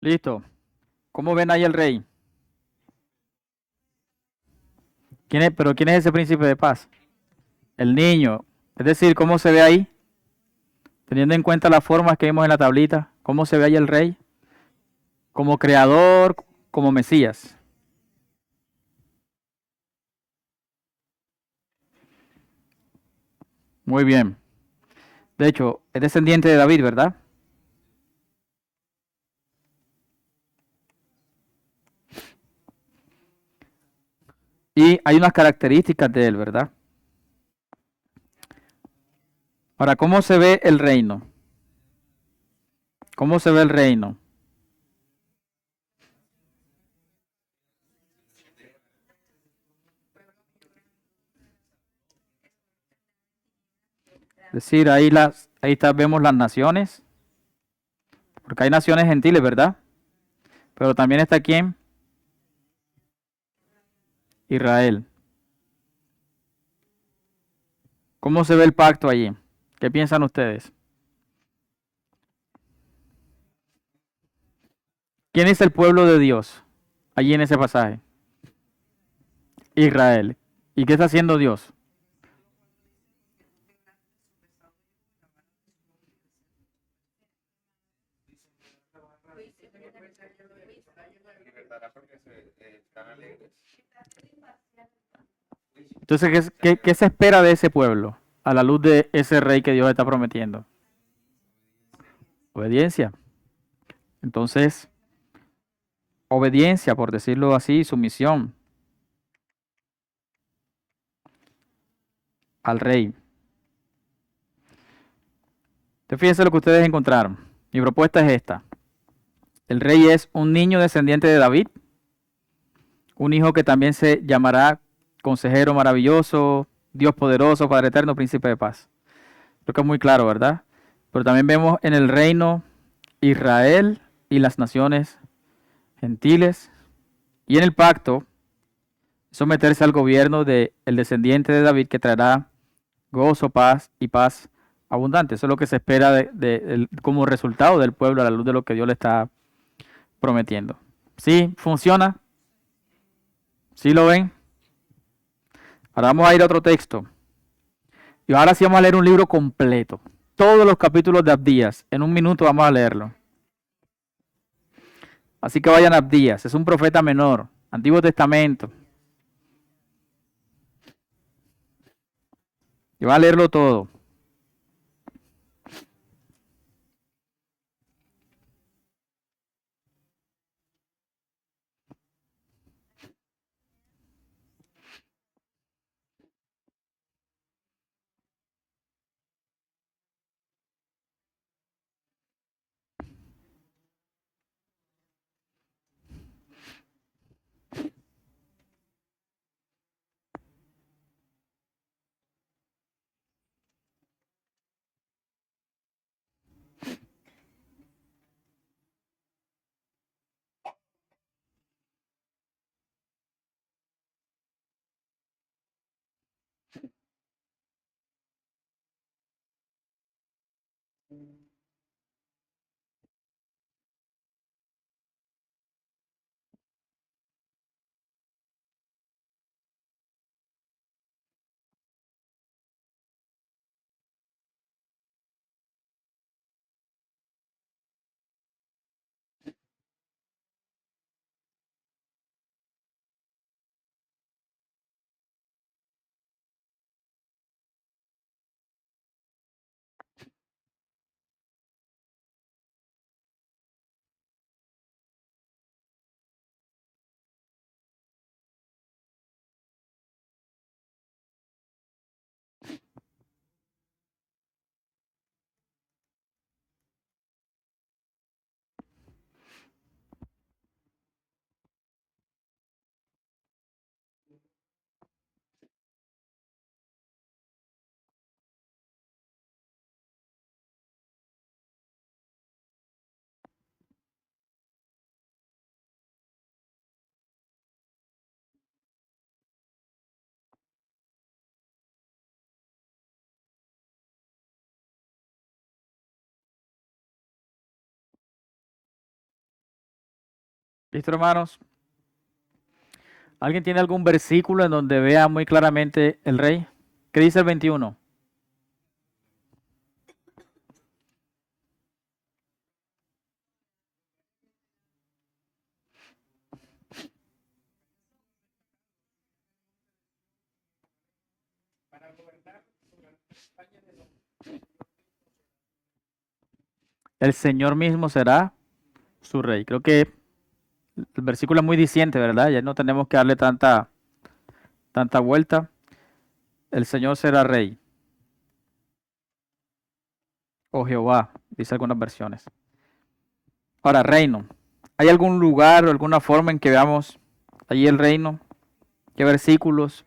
Listo. ¿Cómo ven ahí el rey? Pero quién es ese príncipe de paz? El niño. Es decir, ¿cómo se ve ahí? Teniendo en cuenta las formas que vimos en la tablita, ¿cómo se ve ahí el rey? Como creador, como Mesías. Muy bien. De hecho, es descendiente de David, ¿verdad? Y hay unas características de él, ¿verdad? Ahora, ¿cómo se ve el reino? ¿Cómo se ve el reino? Es decir, vemos las naciones, porque hay naciones gentiles, ¿verdad? Pero también está quién? Israel. ¿Cómo se ve el pacto allí? ¿Qué piensan ustedes? ¿Quién es el pueblo de Dios allí en ese pasaje? Israel. ¿Y qué está haciendo Dios? Libertará porque están alegres. Entonces, ¿qué se espera de ese pueblo a la luz de ese rey que Dios está prometiendo? Obediencia. Entonces, obediencia, por decirlo así, sumisión al rey. Entonces, fíjense lo que ustedes encontraron. Mi propuesta es esta. El rey es un niño descendiente de David, un hijo que también se llamará consejero maravilloso, Dios poderoso, Padre eterno, príncipe de paz. Creo que es muy claro, ¿verdad? Pero también vemos en el reino Israel y las naciones gentiles, y en el pacto someterse al gobierno del descendiente de David que traerá gozo, paz y paz abundante. Eso es lo que se espera como resultado del pueblo a la luz de lo que Dios le está prometiendo. ¿Sí funciona? ¿Sí lo ven? Ahora vamos a ir a otro texto. Y ahora sí vamos a leer un libro completo. Todos los capítulos de Abdías. En un minuto vamos a leerlo. Así que vayan a Abdías. Es un profeta menor. Antiguo Testamento. Y van a leerlo todo. ¿Listo, hermanos? ¿Alguien tiene algún versículo en donde vea muy claramente el rey? ¿Qué dice el 21? El Señor mismo será su rey. Creo que el versículo es muy diciente, ¿verdad? Ya no tenemos que darle tanta vuelta. El Señor será rey. O Jehová, dice algunas versiones. Ahora, reino. ¿Hay algún lugar o alguna forma en que veamos allí el reino? ¿Qué versículos?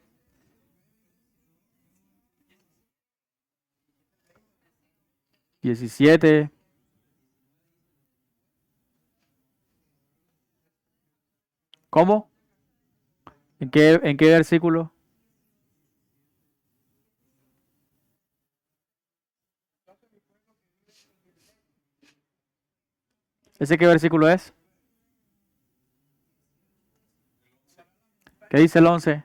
17. ¿Cómo? ¿En qué versículo? ¿Ese qué versículo es? ¿Qué dice el 11?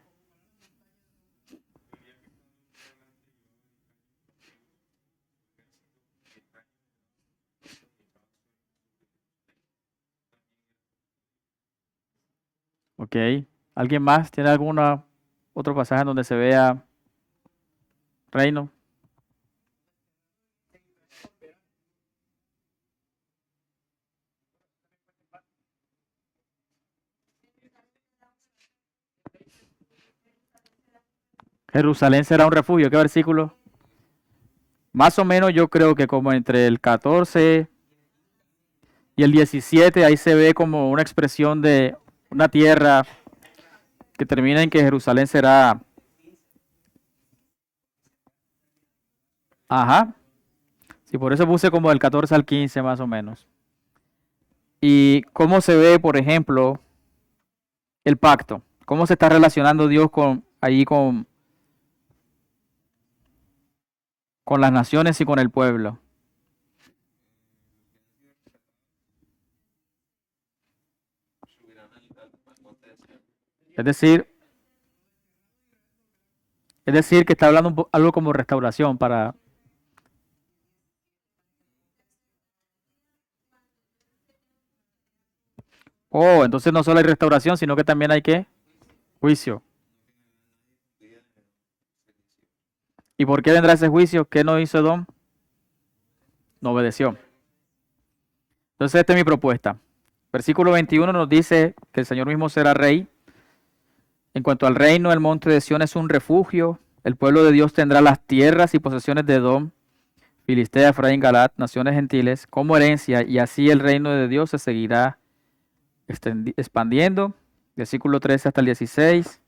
Ok. ¿Alguien más tiene alguna otro pasaje en donde se vea reino? Jerusalén será un refugio. ¿Qué versículo? Más o menos yo creo que como entre el 14 y el 17, ahí se ve como una expresión de una tierra que termina en que Jerusalén será. Ajá. Sí, por eso puse como del 14 al 15 más o menos. Y cómo se ve, por ejemplo, el pacto. Cómo se está relacionando Dios ahí con las naciones y con el pueblo. subirán al monte de Sión. Es decir, que está hablando algo como restauración para. Oh, entonces no solo hay restauración, sino que también hay ¿qué? Juicio. Día de bendición. ¿Y por qué vendrá ese juicio? ¿Qué no hizo Edom? No obedeció. Entonces esta es mi propuesta. Versículo 21 nos dice que el Señor mismo será rey. En cuanto al reino, el monte de Sión es un refugio. El pueblo de Dios tendrá las tierras y posesiones de Edom, Filistea, Efraín, Galat, naciones gentiles, como herencia, y así el reino de Dios se seguirá expandiendo. Versículo 13 hasta el 16.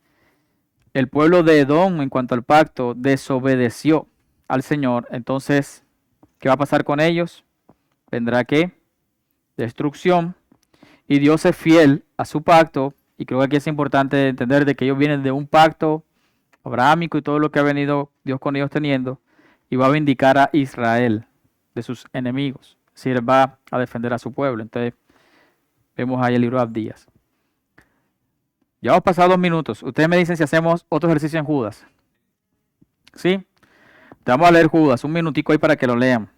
El pueblo de Edom, en cuanto al pacto, desobedeció al Señor. Entonces, ¿qué va a pasar con ellos? Vendrá ¿qué? Destrucción. Y Dios es fiel a su pacto. Y creo que aquí es importante entender de que ellos vienen de un pacto abrahámico y todo lo que ha venido Dios con ellos teniendo. Y va a vindicar a Israel de sus enemigos. Es decir, va a defender a su pueblo. Entonces, vemos ahí el libro de Abdías. Ya hemos pasado 2 minutos. Ustedes me dicen si hacemos otro ejercicio en Judas. ¿Sí? Te vamos a leer Judas. Un minutico ahí para que lo lean.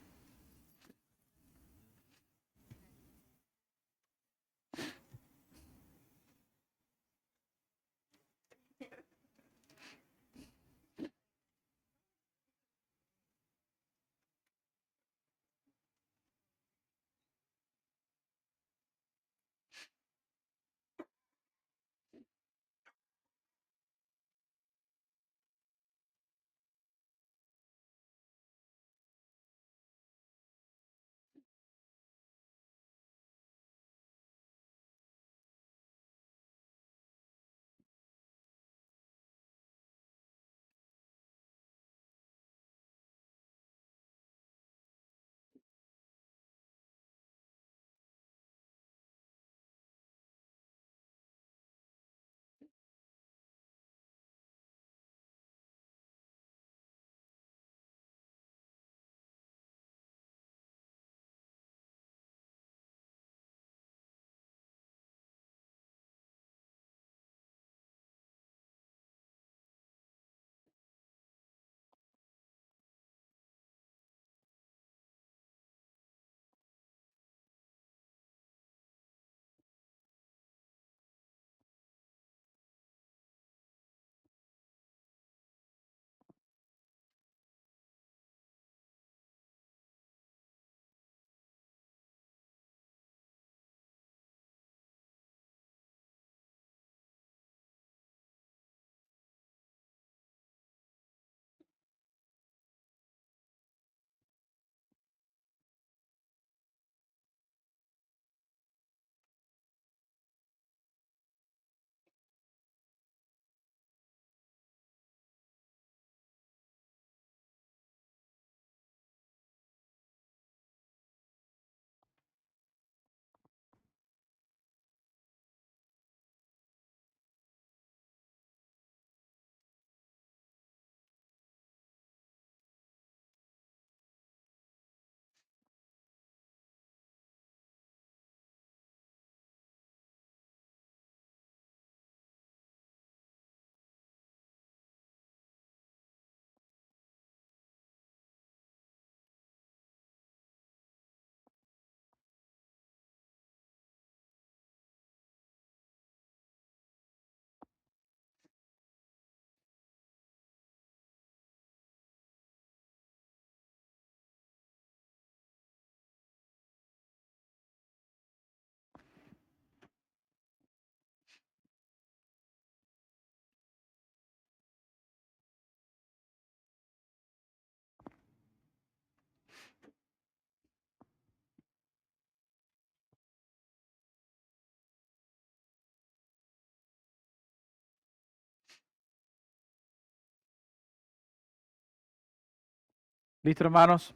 ¿Listo, hermanos?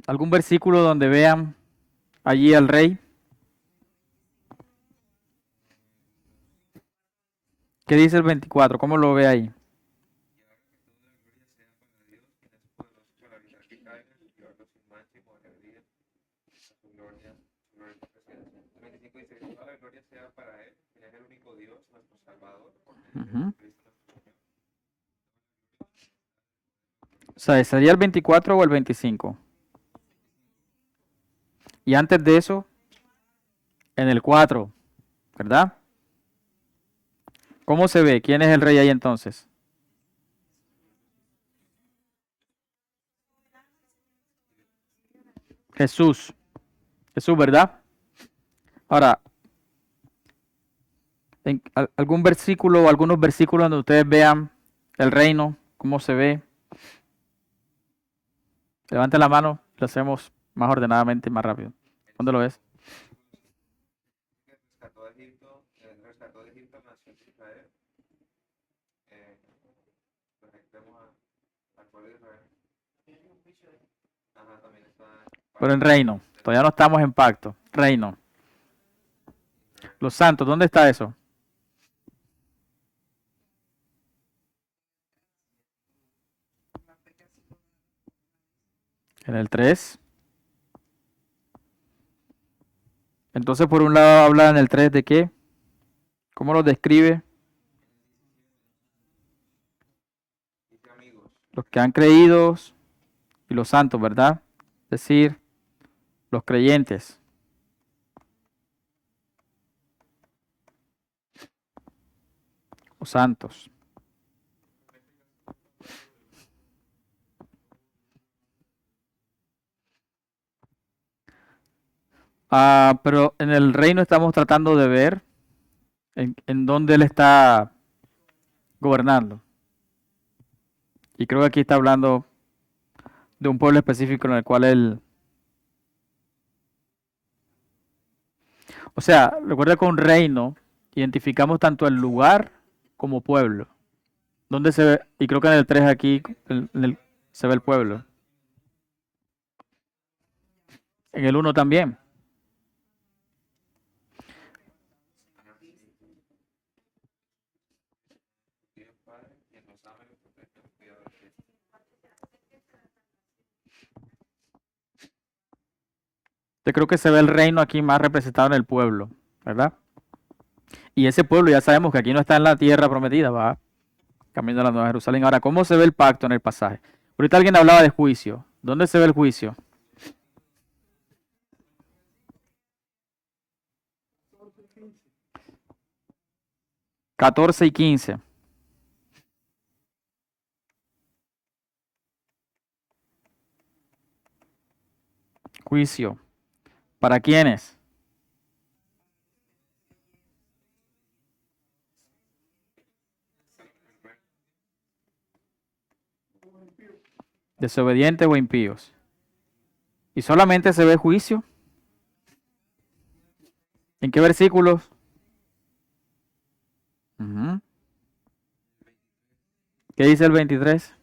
¿Algún versículo donde vean allí al rey? ¿Qué dice el 24? ¿Cómo lo ve ahí? Ujú. O sea, ¿sería el 24 o el 25? Y antes de eso, en el 4, ¿verdad? ¿Cómo se ve? ¿Quién es el rey ahí entonces? Jesús. Jesús, ¿verdad? Ahora, algún versículo o algunos versículos donde ustedes vean el reino, cómo se ve. Levanten la mano, lo hacemos más ordenadamente y más rápido. ¿Dónde lo ves? Rescató de Egipto a la nación de Israel. Pues ahí vemos al pueblo de Israel. Ajá, también está. Pero en reino. Todavía no estamos en pacto. Reino. Los santos, ¿dónde está eso? En el 3. Entonces, por un lado habla en el 3 de qué. ¿Cómo lo describe? Dice amigos. Los que han creído y los santos, ¿verdad? Es decir, los creyentes. Los santos. Pero en el reino estamos tratando de ver en dónde él está gobernando. Y creo que aquí está hablando de un pueblo específico en el cual él... O sea, recuerda que un reino identificamos tanto el lugar como pueblo. ¿Dónde se ve? Y creo que en el 3 aquí se ve el pueblo. En el 1 también. Dios Padre, quien nos ama y nos protege, nos cuida de Cristo. Yo creo que se ve el reino aquí más representado en el pueblo, ¿verdad? Y ese pueblo ya sabemos que aquí no está en la tierra prometida, va camino a la Nueva Jerusalén. Ahora, ¿cómo se ve el pacto en el pasaje? Ahorita alguien hablaba de juicio. ¿Dónde se ve el juicio? ¿14 y 15? Juicio. ¿Para quiénes? ¿Desobedientes o impíos? ¿Y solamente se ve juicio? ¿En qué versículos? Ujú. ¿Qué dice el 23?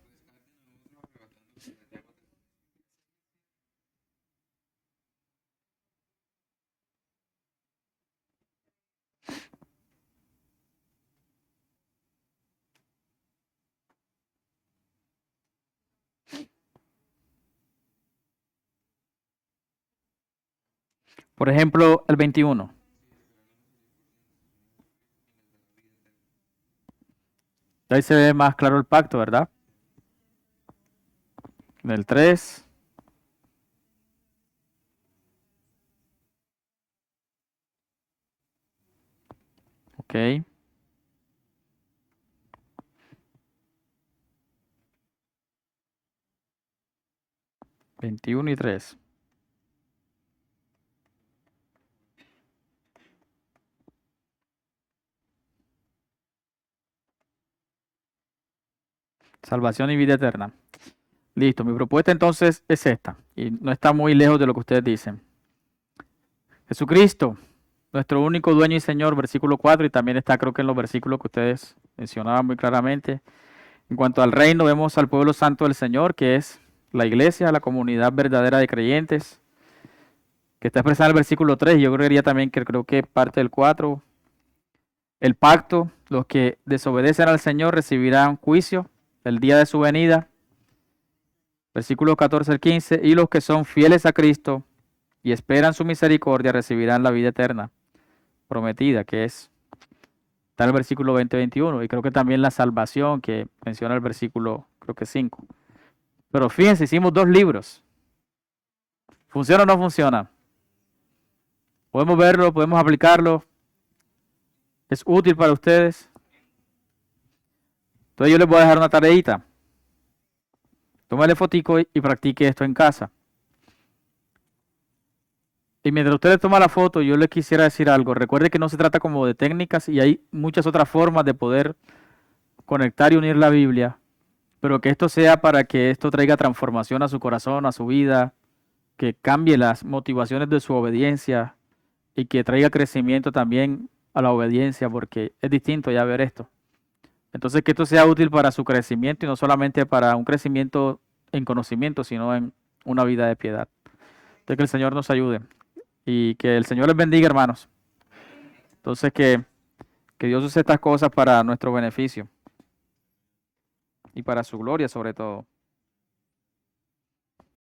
Por ejemplo, el 21. Ahí se ve más claro el pacto, ¿verdad? En el 3. Ok. 21 y 3. Salvación y vida eterna. Listo, mi propuesta entonces es esta, y no está muy lejos de lo que ustedes dicen. Jesucristo, nuestro único dueño y Señor, versículo 4, y también está creo que en los versículos que ustedes mencionaban muy claramente. En cuanto al reino, vemos al pueblo santo del Señor, que es la iglesia, la comunidad verdadera de creyentes, que está expresada en el versículo 3, yo creería también que creo que parte del 4. El pacto, los que desobedecen al Señor recibirán juicio el día de su venida. Versículos 14 al 15. Y los que son fieles a Cristo y esperan su misericordia recibirán la vida eterna prometida, que está en el versículo 20-21. Y creo que también la salvación que menciona el versículo, creo que 5. Pero fíjense, hicimos 2 libros. ¿Funciona o no funciona? Podemos verlo, podemos aplicarlo. ¿Es útil para ustedes? Entonces yo les voy a dejar una tareita. Tómale fotico y practique esto en casa. Y mientras ustedes toman la foto, yo les quisiera decir algo. Recuerde que no se trata como de técnicas y hay muchas otras formas de poder conectar y unir la Biblia, pero que esto sea para que esto traiga transformación a su corazón, a su vida, que cambie las motivaciones de su obediencia y que traiga crecimiento también a la obediencia, porque es distinto ya ver esto. Entonces, que esto sea útil para su crecimiento y no solamente para un crecimiento en conocimiento, sino en una vida de piedad. Entonces, que el Señor nos ayude y que el Señor les bendiga, hermanos. Entonces, que Dios use estas cosas para nuestro beneficio y para su gloria sobre todo.